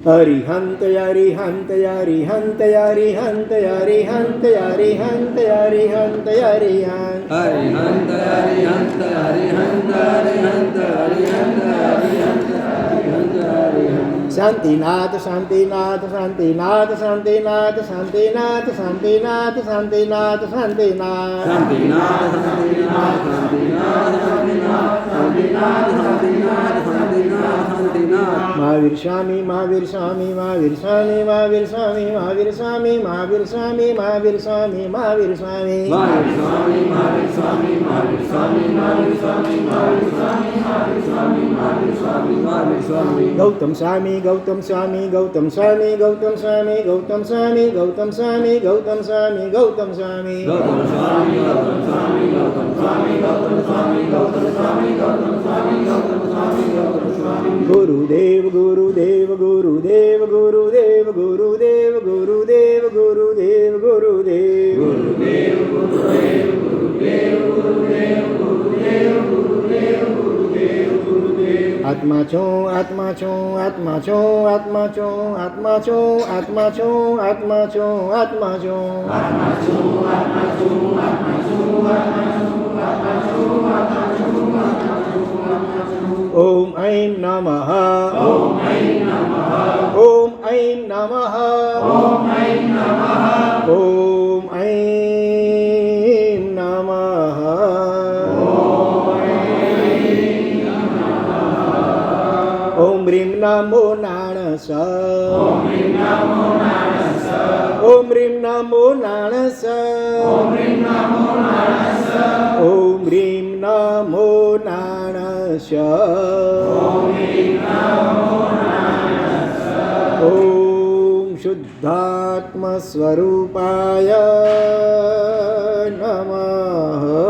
Arihant Arihant Arihant Arihant Arihant Arihant Arihant Arihant Arihant Arihant Arihant Arihant Arihant Arihant Arihant Santinath Santinath Santinath Santinath Santinath Santinath Santinath Santinath Santinath Santinath Santinath Santinath Santinath Santinath Mahavir Swami Mahavir Swami Mahavir Swami Mahavir Swami Mahavir Swami Mahavir Swami Mahavir Swami Mahavir Swami Mahavir Swami Mahavir Swami Mahavir Swami Mahavir Swami Mahavir Swami Mahavir Swami Mahavir Swami Mahavir Swami Gautam Swami Gautam Swami Gautam Swami Gautam Swami Gautam Swami Gautam Swami Gautam Swami Gautam Swami Gautam Swami Gautam Swami Gautam Swami Gautam Swami Gautam Swami Gautam Swami Gautam Swami Gautam Swami Gurudev Gurudev Gurudev Gurudev Gurudev Gurudev Gurudev Gurudev Gurudev Gurudev Gurudev Gurudev Gurudev Gurudev Gurudev Gurudev Atma Cho Atma Cho Atma Cho Atma Cho Atma Cho Atma Cho Atma Cho Atma Cho Atma Cho Atma Cho Atma Cho Atma Cho Atma Cho Atma Cho Atma Cho Om Aim Namaha Om Aim Namaha Om Aim Namaha Om Aim Namaha Om Aim Namaha Om Rim Namo Nanasa Om Rim Namo Nanasa Om Rim Namo Nanasa Om Rim Namo Nanasa Om Rim Namo Nanasa Om Rim Namo Nanasa Om Shuddhatma Swarupaya Namaha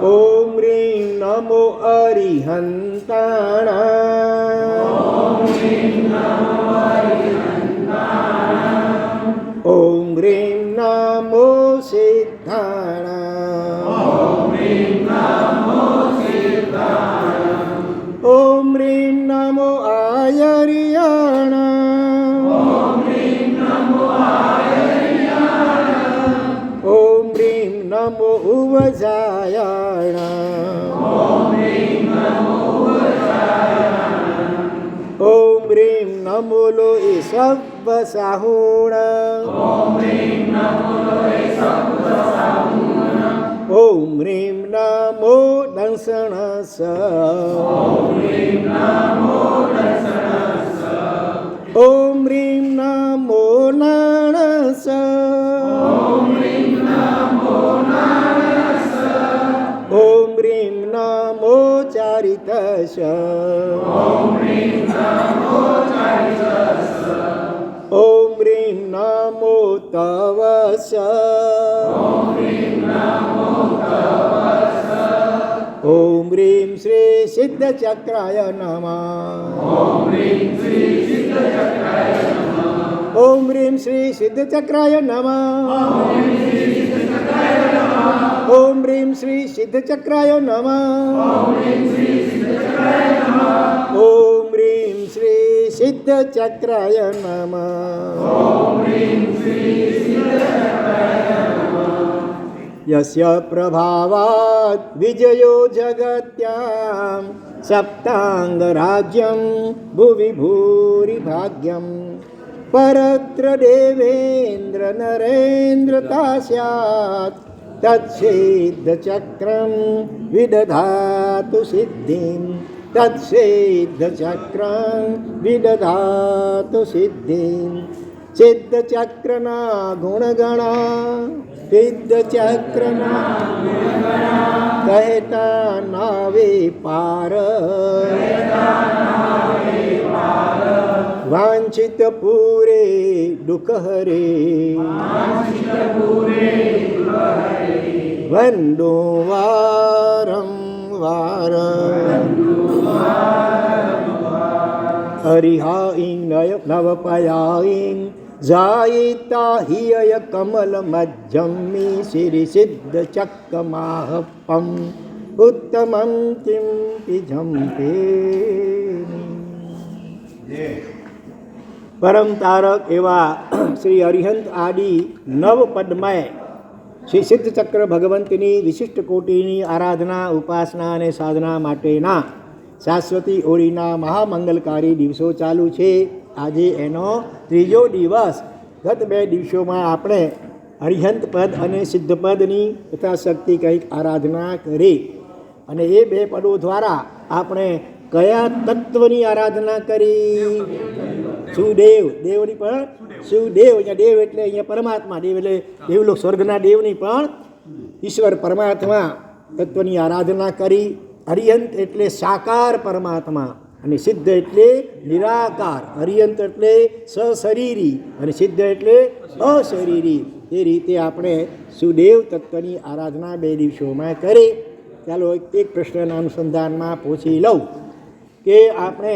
Om Rim Namo Arihantana Om Rim Namo Arihantana Om Rim Namo Siddhana Om Rim Namo Siddhana Om Rim Namo Ayaryana Om Rim Namo Ayaryana Om Rim Namo Uvajayana Om Rim Namo Uvajayana Om Rim Namo Loe Sabba Sahuna Om Rim Namo Loe Sabba Sahuna Om Rim Namo Dansanasa Om Rim Namo Dasanasa Om Rim Namo Nanasa Om Rim Namo Nanasa Om Rim Namo Charitasa Om Rim Namo Charitasa Om Rim Namo Tavasa Om Rim Namo Tavasa Om Rim Shri Siddha Chakraya Namah Om Rim Shri Siddha Chakraya Namah Om Rim Shri Siddha Chakraya Namah Om Rim Shri Siddha Chakraya Namah Om Rim Shri Siddha Chakraya Namah Om Rim Shri Siddha Chakraya Namah Om Rim Shri Siddha Chakraya Namah Yasya Prabhavat Vijayo Jagatyam Saptanga Rajyam Bhuvi Bhuri Bhagyam Paratra Devendra Narendra Tasyat Tatsiddha Chakram Vidadhatu Siddhim Tatsiddha Chakram Vidadhatu Siddhim Siddha Chakrana Gunagana Siddha Chakrana Kaheta Nave Para Vanchita Pure Dukha Hare Vandu Varam Varam Arihaing Navapayaing જાયિતા હિય Kamal મજ્જમ્મી Shri સિદ્ધ ચક્કમાહપમ ઉત્તમં કિંપિ ઝંપે. પરમ તારક એવા શ્રી અરિહંત આદિ નવ પદમય શ્રી સિદ્ધ ચક્ર ભગવંતની વિશિષ્ટ કોટીની આરાધના, ઉપાસના અને સાધના માટેના શાશ્વતી ઓળીના મહામંગલકારી દિવસો ચાલુ છે. આજે એનો ત્રીજો દિવસ. ગત 2 દિવસોમાં આપણે અરિહંત પદ અને સિદ્ધ પદની યથાશક્તિ કંઈક આરાધના કરી અને એ 2 પદો દ્વારા આપણે કયા તત્વની આરાધના કરી? સુદેવ. દેવની પણ સુદેવ. અહીંયા દેવ એટલે અહીંયા પરમાત્મા. દેવ એટલે દેવલોક સ્વર્ગના દેવની પણ ઈશ્વર પરમાત્મા તત્વની આરાધના કરી. અરિહંત એટલે સાકાર પરમાત્મા અને સિદ્ધ એટલે નિરાકાર. અરિહંત એટલે સશરીરી અને સિદ્ધ એટલે અશરીરી. એ રીતે આપણે સુદેવ તત્વની આરાધના 2 દિવસોમાં કરી. ચાલો એક પ્રશ્નના અનુસંધાનમાં પૂછી લઉં કે આપણે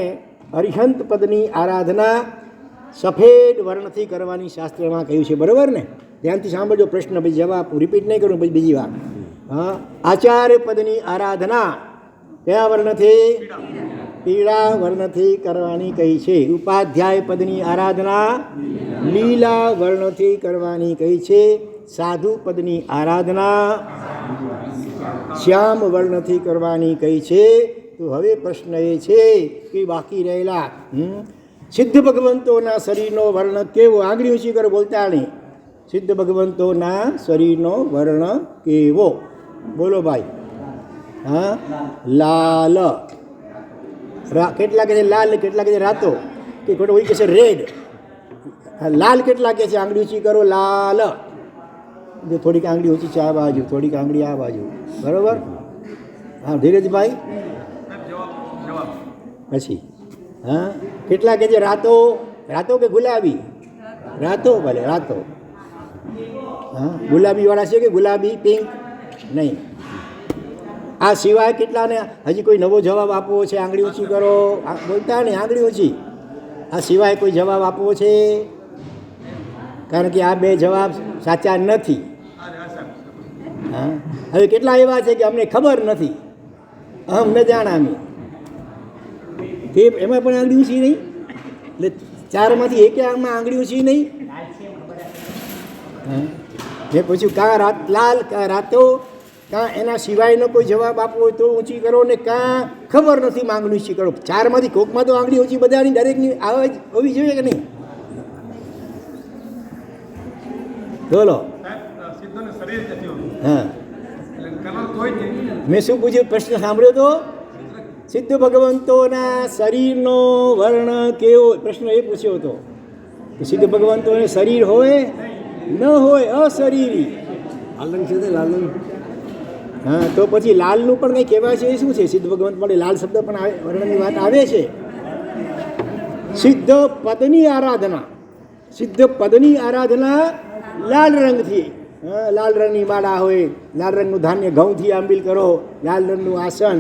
અરિહંત પદની આરાધના સફેદ વર્ણથી કરવાની શાસ્ત્રમાં કહ્યું છે, બરાબર ને? ધ્યાનથી સાંભળજો પ્રશ્ન, પછી જવાબ રિપીટ નહીં કરું પછી બીજી વાર. હા, આચાર્ય પદની આરાધના કયા વર્ણથી? પીળા વર્ણથી કરવાની કહી છે. ઉપાધ્યાય પદની આરાધના લીલા વર્ણથી કરવાની કહી છે. સાધુ પદની આરાધના શ્યામ વર્ણથી કરવાની કહી છે. તો હવે પ્રશ્ન એ છે કે બાકી રહેલા સિદ્ધ ભગવંતોના શરીરનો વર્ણ કેવો? આંગળી ઊંચી કરો, બોલતા નહીં. સિદ્ધ ભગવંતોના શરીરનો વર્ણ કેવો? બોલો ભાઈ. હા, લાલ. કેટલા કહે છે લાલ, કેટલા કહે છે રાતો, કે ખોટું હોય કહે છે રેડ. લાલ કેટલા કહે છે? આંગળી ઊંચી કરો, લાલ. જો થોડીક આંગળી ઊંચી છે આ બાજુ, થોડીક આંગળી આ બાજુ, બરાબર? હા, ધીરજભાઈ. પછી હા, કેટલા કહે છે રાતો? રાતો કે ગુલાબી? રાતો. ભલે રાતો. હા, ગુલાબીવાળા છે કે ગુલાબી પિંક? નહીં. આ સિવાય કેટલાને હજી કોઈ નવો જવાબ આપવો છે? આંગળી ઊંચી કરો, બોલતા નહીં, આંગળી ઊંચી. આ સિવાય કોઈ જવાબ આપવો છે? કારણ કે આ 2 જવાબ સાચા નથી. હા, હવે કેટલા એવા છે કે અમને ખબર નથી, અહમ ન જાણામી, તે એમાં પણ આંગળી ઊંચી નહીં. એટલે 4માંથી એકે આમાં આંગળી ઊંચી નહીં. મેં પૂછ્યું કાં લાલ, કાં રાતો, કાં એના સિવાયનો કોઈ જવાબ આપવો હોય તો ઊંચી કરો, ને કાં ખબર નથી આંગળી ઊંચી કરો. 4માંથી કોકમાં તો આંગળી ઊંચી બધાની દરેકની આવે જ હોવી જોઈએ કે નહીં? બોલો. હા, મેં શું પૂછ્યું? પ્રશ્ન સાંભળ્યો તો? સિદ્ધ ભગવંતોના શરીરનો વર્ણ કેવો? પ્રશ્ન એ પૂછ્યો હતો કે સિદ્ધ ભગવંતોને શરીર હોય ન હોય, અશરીરી. લાલન છે લાલન. હા, તો પછી લાલનું પણ કંઈ કહેવાય છે? એ શું છે? સિદ્ધ ભગવંત માટે લાલ શબ્દ પણ વર્ણની વાત આવે છે. સિદ્ધ પદની આરાધના, સિદ્ધ પદની આરાધના લાલ રંગથી. હા, લાલ રંગની માળા હોય, લાલ રંગનું ધાન્ય ઘઉંથી આંબીલ કરો, લાલ રંગનું આસન.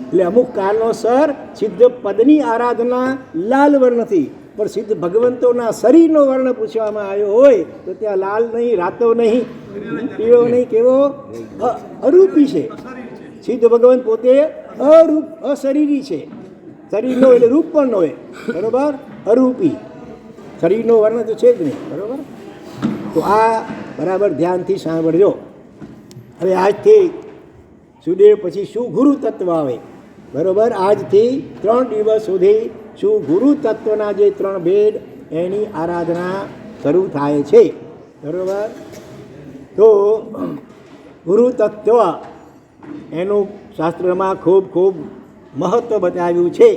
એટલે અમુક કારણોસર સિદ્ધ પદની આરાધના લાલ વર્ણથી. પણ સિદ્ધ ભગવંતોના શરીરનો વર્ણ પૂછવામાં આવ્યો હોય તો ત્યાં લાલ નહીં, રાતો નહીં, પીળો નહીં, કેવો? અરૂપી છે. સિદ્ધ ભગવંત પોતે અશરીરી છે. શરીરનો એટલે રૂપ પણ હોય, બરાબર? અરૂપી. શરીરનો વર્ણ તો છે જ નહીં, બરાબર? તો આ બરાબર ધ્યાનથી સાંભળજો. હવે આજથી સુદેવ પછી શું ગુરુ તત્વ આવે, બરાબર? આજથી 3 દિવસ સુધી શું ગુરુ તત્વના જે 3 ભેદ એની આરાધના શરૂ થાય છે, બરાબર? તો ગુરુ તત્વ એનું શાસ્ત્રમાં ખૂબ ખૂબ મહત્ત્વ બતાવ્યું છે,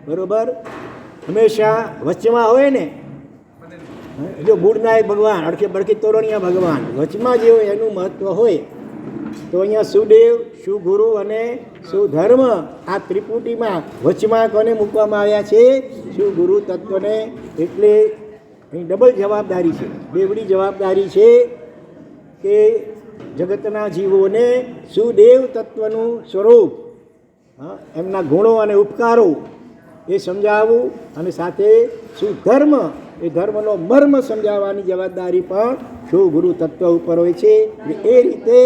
બરાબર? હંમેશા વચમાં હોય ને, જો બુડનાયક ભગવાન, અડખે બડખે તોરણિયા ભગવાન, વચમાં જે હોય એનું મહત્ત્વ હોય. તો અહીંયા સુદેવ, સુગુરુ અને સુધર્મ, આ ત્રિપુટીમાં વચમાં કોને મૂકવામાં આવ્યા છે? સુગુરુ તત્વને. એટલે અહીં ડબલ જવાબદારી છે, બેવડી જવાબદારી છે કે જગતના જીવોને સુદેવ તત્વનું સ્વરૂપ, એમના ગુણો અને ઉપકારો એ સમજાવવું, અને સાથે સુધર્મ એ ધર્મનો મર્મ સમજાવવાની જવાબદારી પણ શું ગુરુ તત્વ ઉપર હોય છે. એ રીતે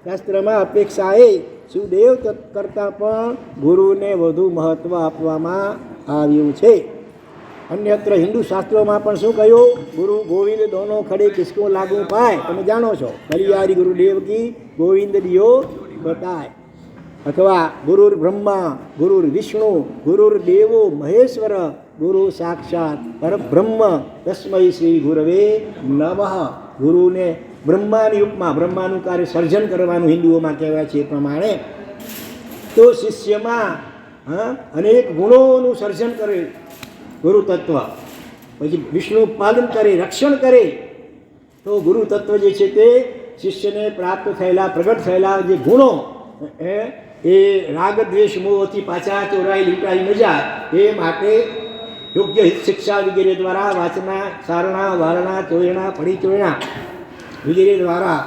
શાસ્ત્રમાં અપેક્ષા એ સુદેવ કરતાં પણ ગુરુને વધુ મહત્ત્વ આપવામાં આવ્યું છે. અન્યત્ર હિન્દુ શાસ્ત્રોમાં પણ શું કહ્યું? ગુરુ ગોવિંદ દોનો ખડે કિસકો લાગુ પાય. તમે જાણો છો, બલિયારી ગુરુદેવ કી ગોવિંદ દિયો બતાય. અથવા ગુરુર બ્રહ્મા ગુરુર વિષ્ણુ ગુરુર દેવો મહેશ્વર ગુરુ સાક્ષાત પરબ્રહ્મ તસ્મૈ શ્રી ગુરવે નમઃ. ગુરુને બ્રહ્માની ઉપમા, બ્રહ્માનું કાર્ય સર્જન કરવાનું હિન્દુઓમાં કહેવાય છે. એ પ્રમાણે તો શિષ્યમાં અનેક ગુણોનું સર્જન કરે ગુરુ તત્વ. પછી વિષ્ણુ પાલન કરે, રક્ષણ કરે. તો ગુરુ તત્વ જે છે તે શિષ્યને પ્રાપ્ત થયેલા, પ્રગટ થયેલા જે ગુણો એ રાગ દ્વેષ મોહથી પાછા ચોરાઈ લૂંટાઈ ન જાય એ માટે યોગ્ય હિત શિક્ષા વગેરે દ્વારા, વાચના, સારણા, વારણા, ચોરણા, પડી ચોરણા વગેરે દ્વારા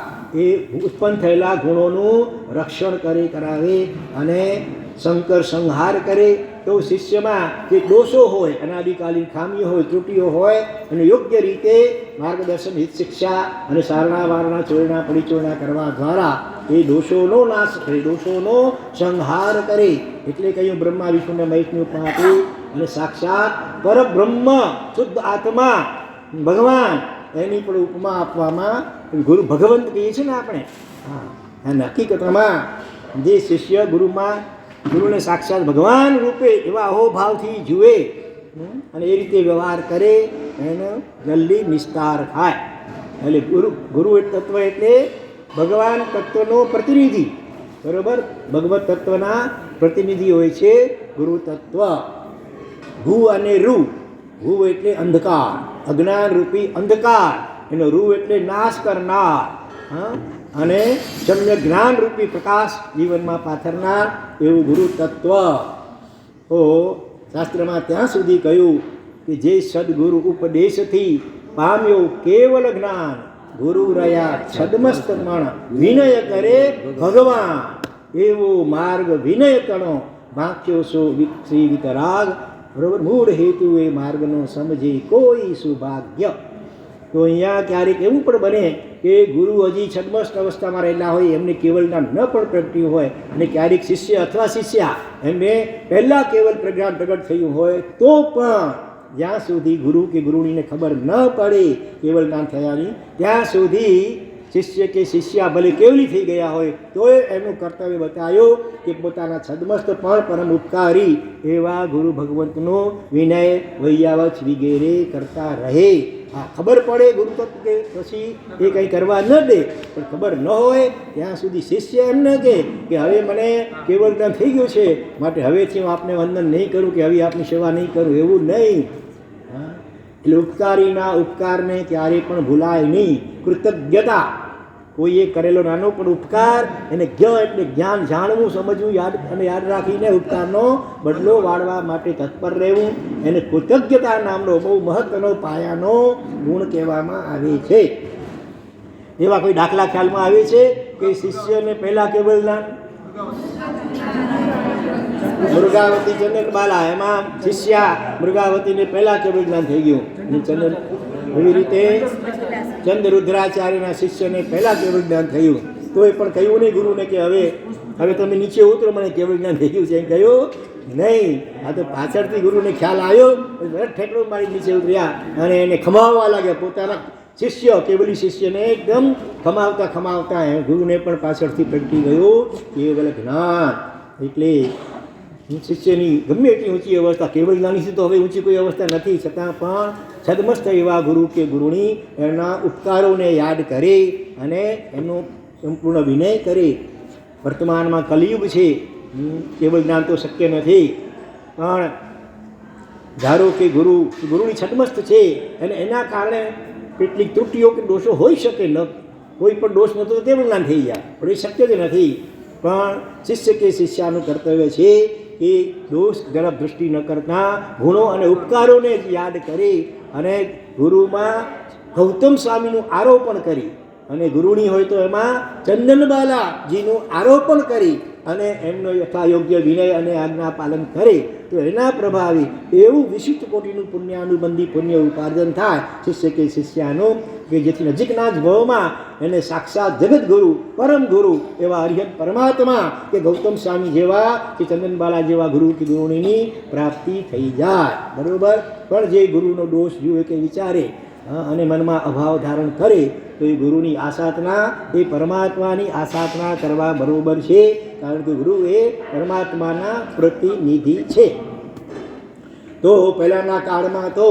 એ ઉત્પન્ન થયેલા ગુણોનું રક્ષણ કરે, કરાવે અને શંકર સંહાર કરે. તો શિષ્યમાં જે દોષો હોય, અનાદિકાલીન ખામીઓ હોય, ત્રુટીઓ હોય, અને યોગ્ય રીતે માર્ગદર્શન, હિત શિક્ષા અને સારણા, વારણા, ચોરણા, પરિચોરણા કરવા દ્વારા એ દોષોનો નાશ કરે, દોષોનો સંહાર કરે. એટલે કહ્યું બ્રહ્મા વિષ્ણુને મહેશની ઉપમા આપી. અને સાક્ષાત પરબ્રહ્મ શુદ્ધ આત્મા ભગવાન એની પણ ઉપમા આપવામાં ગુરુ ભગવંત કહીએ છીએ ને આપણે. અને હકીકતમાં જે શિષ્ય ગુરુને સાક્ષાત ભગવાન રૂપે એવા અહોભાવથી જુએ અને એ રીતે વ્યવહાર કરે એનો જલ્દી નિસ્તાર થાય. એટલે ગુરુ તત્વ એટલે ભગવાન તત્વનો પ્રતિનિધિ, બરાબર? ભગવત તત્વના પ્રતિનિધિ હોય છે ગુરુ તત્વ. ભૂ અને રૂ. ભૂ એટલે અંધકાર, અજ્ઞાન રૂપી અંધકાર. એનો રૂ એટલે નાશ કરનાર, અને સમ્યક જ્ઞાન રૂપી પ્રકાશ જીવનમાં પાથરનાર એવું ગુરુ તત્વ. તો શાસ્ત્રમાં ત્યાં સુધી કહ્યું કે જે સદગુરુ ઉપદેશથી પામ્યો કેવલ જ્ઞાન, ગુરુ રહ્યા છદમસ્ત મણ, વિનય કરે ભગવાન એવો માર્ગ વિનય કણો, વાંક્યો સો શ્રી વિતરાગ. બરોબર? મૂળ હેતુ એ માર્ગનો સમજે કોઈ સુભાગ્ય. તો અહીંયા ક્યારેક એવું પણ બને કે ગુરુ હજી છદ્મસ્ત અવસ્થામાં રહેલા હોય, એમને કેવલ જ્ઞાન ન પણ પ્રગટ્યું હોય, અને ક્યારેક શિષ્ય અથવા શિષ્યા એમને પહેલાં કેવલ પ્રજ્ઞાન પ્રગટ થયું હોય, તો પણ જ્યાં સુધી ગુરુ કે ગુરુણીને ખબર ન પડે કેવલ જ્ઞાન થયાની, ત્યાં સુધી શિષ્ય કે શિષ્યા ભલે કેવલી થઈ ગયા હોય તોય એમનું કર્તવ્ય બતાવ્યું કે પોતાના છદ્મસ્ત પણ પરમ ઉપકારી એવા ગુરુ ભગવંતનો વિનય, વૈયાવચ વગેરે કરતા રહે. હા, ખબર પડે ગુરુ તત્વ કે પછી એ કંઈ કરવા ન દે, પણ ખબર ન હોય ત્યાં સુધી શિષ્ય એમ ન કહે કે હવે મને કેવલ જ્ઞાન થઈ ગયું છે માટે હવેથી હું આપને વંદન નહીં કરું કે હવે આપની સેવા નહીં કરું, એવું નહીં. એટલે ઉપકારીના ઉપકારને ક્યારેય પણ ભૂલાય નહીં. કૃતજ્ઞતા, કોઈએ કરેલો નાનો પણ ઉપકાર એને જ્ઞ એટલે જ્ઞાન, જાણવું, સમજવું, યાદ રાખીને ઉપકારનો બદલો વાળવા માટે તત્પર રહેવું, એને કૃતજ્ઞતા નામનો બહુ મહત્વનો પાયાનો ગુણ કહેવામાં આવે છે. એવા કોઈ દાખલા ખ્યાલમાં આવે છે કે શિષ્યને પહેલાં કેવલ જ્ઞાન? મૃગાવતી ચંદ્રબાલા, એમાં શિષ્યા મૃગાવતીને પહેલાં કેવલ જ્ઞાન થઈ ગયું. એવી રીતે ચંદ્રરુદ્રાચાર્યના શિષ્યને પહેલાં કેવળ જ્ઞાન થયું, તો એ પણ કહ્યું નહીં ગુરુને કે હવે તમે નીચે ઉતરો, મને કેવળ જ્ઞાન થઈ ગયું છે, એમ કહ્યું નહીં. આ તો પાછળથી ગુરુને ખ્યાલ આવ્યો, ઠેકડો મારી નીચે ઉતર્યા અને એને ખમાવવા લાગ્યા. પોતાના શિષ્ય, કેવલી શિષ્યને એકદમ ખમાવતા ગુરુને પણ પાછળથી પ્રગટી ગયું કેવલ જ્ઞાન. એટલે શિષ્યની ગમે એટલી ઊંચી અવસ્થા, કેવળ જ્ઞાનીથી તો હવે ઊંચી કોઈ અવસ્થા નથી, છતાં પણ છદ્મસ્ત એવા ગુરુ કે ગુરુણી એમના ઉપકારોને યાદ કરે અને એમનો સંપૂર્ણ વિનય કરે. વર્તમાનમાં કલિયુગ છે, કેવળ જ્ઞાન તો શક્ય નથી, પણ ધારો કે ગુરુની છદ્મસ્ત છે અને એના કારણે કેટલીક ત્રુટીઓ કે દોષો હોઈ શકે, ન કોઈ પણ દોષ નહોતો તો કેવળ જ્ઞાન થઈ જાય, પણ એ શક્ય જ નથી. પણ શિષ્ય કે શિષ્યાનું કર્તવ્ય છે કે દોષ જરા દૃષ્ટિ ન કરતા ગુણો અને ઉપકારોને જ યાદ કરી અને ગુરુમાં ગૌતમ સ્વામીનું આરોપણ કરી, અને ગુરુણી હોય તો એમાં ચંદનબાલાજીનું આરોપણ કરી અને એમનો યથાયોગ્ય વિનય અને આજ્ઞા પાલન કરે તો એના પ્રભાવી એવું વિશિષ્ટ કોટીનું પુણ્યાનુબંધી પુણ્ય ઉપાર્જન થાય શિષ્ય કે શિષ્યાનું, કે જેથી નજીકના જ ભાવમાં એને સાક્ષાત જગતગુરુ પરમ ગુરુ એવા હરિહર પરમાત્મા કે ગૌતમ સ્વામી જેવા કે ચંદનબાલા જેવા ગુરુ કે ગુરુણીની પ્રાપ્તિ થઈ જાય. બરાબર. પણ જે ગુરુનો દોષ જુએ કે વિચારે અને મનમાં અભાવ ધારણ કરે તો એ ગુરુની આસાધના, એ પરમાત્માની આસાધના કરવા બરાબર છે, કારણ કે ગુરુ એ પરમાત્માના પ્રતિનિધિ છે. તો પહેલાંના કાળમાં તો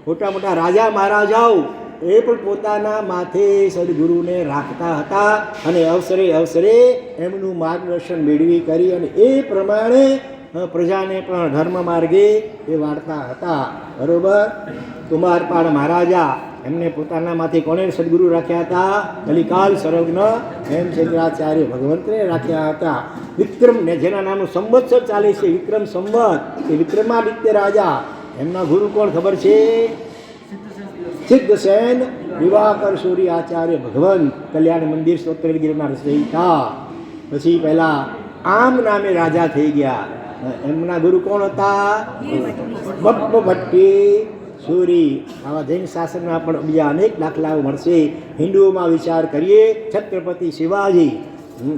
મોટા મોટા રાજા મહારાજાઓ એ પણ પોતાના માથે સદગુરુને રાખતા હતા અને અવસરે અવસરે એમનું માર્ગદર્શન મેળવી કરી અને એ પ્રમાણે પ્રજાને પણ ધર્મ માર્ગે એ વાળતા હતા. બરાબર. કુમારપાળ મહારાજા એમને પોતાના માથે કોને સદગુરુ રાખ્યા હતા? કલિકાલ સર્વજ્ઞ હેમચંદ્રાચાર્ય ભગવંતને રાખ્યા હતા. વિક્રમ ને જેના નામનો સંવત્સર ચાલે છે, વિક્રમ સંવત, એ વિક્રમાદિત્ય રાજા, એમના ગુરુ કોણ ખબર છે? સિદ્ધસેન દિવાકર સૂર્ય આચાર્ય ભગવંત, કલ્યાણ મંદિર સ્તોત્ર ગિરનાર રચયિતા. પછી પહેલા આમ નામે રાજા થઈ ગયા. એમના ગુરુ કોણ હતા? બબ્બભટ્ટી સૂરી. આવા જૈન શાસનમાં પણ બીજા અનેક દાખલાઓ મળશે. હિન્દુઓમાં વિચાર કરીએ, છત્રપતિ શિવાજી,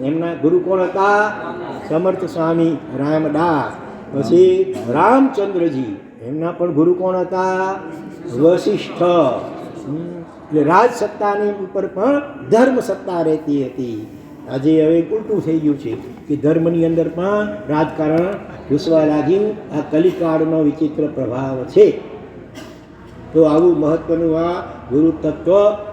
એમના ગુરુ કોણ હતા? સમર્થ સ્વામી રામદાસ. પછી રામચંદ્રજી, એમના પણ ગુરુ કોણ હતા? વશિષ્ઠ. એટલે રાજ સત્તાની ઉપર પણ ધર્મ સત્તા રહેતી હતી. આજે હવે ઉલટું થઈ ગયું છે કે ધર્મની અંદર પણ રાજકારણ ઘૂસવા લાગ્યું. આ કલિકાળનો વિચિત્ર પ્રભાવ છે. તો આવું મહત્વનું આ ગુરુ તત્વ,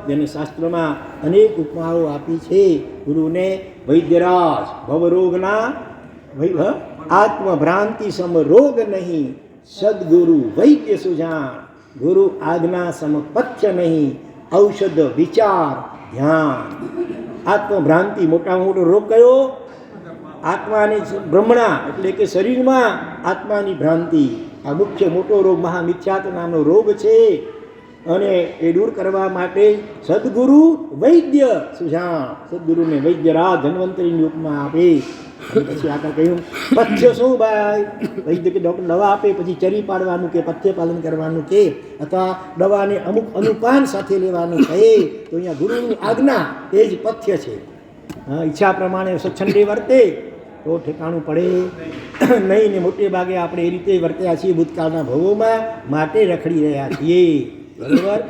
જેને શાસ્ત્રમાં અનેક ઉપમાઓ આપી છે. ગુરુને વૈદ્યરાજ, ભવરોગના આત્મભ્રાંતિ સમ રોગ નહીં, સદગુરુ વૈદ્ય સુજાન, ગુરુ આજ્ઞા સમ પથ્ય નહીં, ઔષધ વિચાર ધ્યાન. આત્મભ્રાંતિ મોટામાં મોટો રોગ કયો? આત્માની ભ્રમણા, એટલે કે શરીરમાં આત્માની ભ્રાંતિ. આ મુખ્ય મોટો રોગ મહામિથ્યાત્વ નામનો રોગ છે. અને એ દૂર કરવા માટે સદગુરુ વૈદ્ય સુજાણ, સદગુરુને વૈદ્યરાજ ધન્વંતરીની ઉપમા આપે. પછી આગળ કહ્યું પથ્ય શું ભાઈ? વૈદ્ય કે ડૉક્ટર દવા આપે, પછી ચરી પાડવાનું કે પથ્ય પાલન કરવાનું કે અથવા દવાને અમુક અનુપાન સાથે લેવાનું કહે. તો અહીંયા ગુરુની આજ્ઞા એ જ પથ્ય છે. ઈચ્છા પ્રમાણે સ્વચ્છંદે વર્તે તો ઠેકાણું પડે નહીં. ને મોટે ભાગે આપણે એ રીતે વર્ત્યા છીએ ભૂતકાળના ભવોમાં, માટે રખડી રહ્યા છીએ. બરાબર.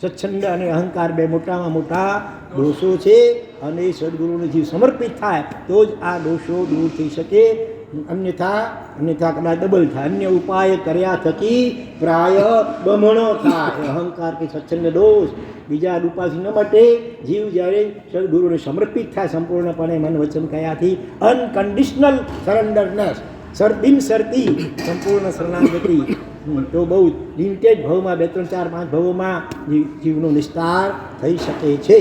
સ્વચ્છંદ અને અહંકાર બે મોટામાં મોટા દોષો છે. અને સદગુરુને જીવ સમર્પિત થાય તો જ આ દોષો દૂર થઈ શકે. અન્યથા કદાચ ડબલ થાય. અન્ય ઉપાય કર્યા થકી પ્રાય બમણો થાય. અહંકાર કે સ્વચ્છંદ દોષ બીજા ઉપાયથી ન મટે. જીવ જ્યારે સદગુરુને સમર્પિત થાય સંપૂર્ણપણે મન વચન કયાથી, અનકન્ડિશનલ સરેન્ડરનેસ, બિનશરતી સંપૂર્ણ શરણાગતિ, તો બહુ લિમિટેડ ભાવમાં 2, 3, 4, 5 ભાવોમાં જીવનો નિસ્તાર થઈ શકે છે.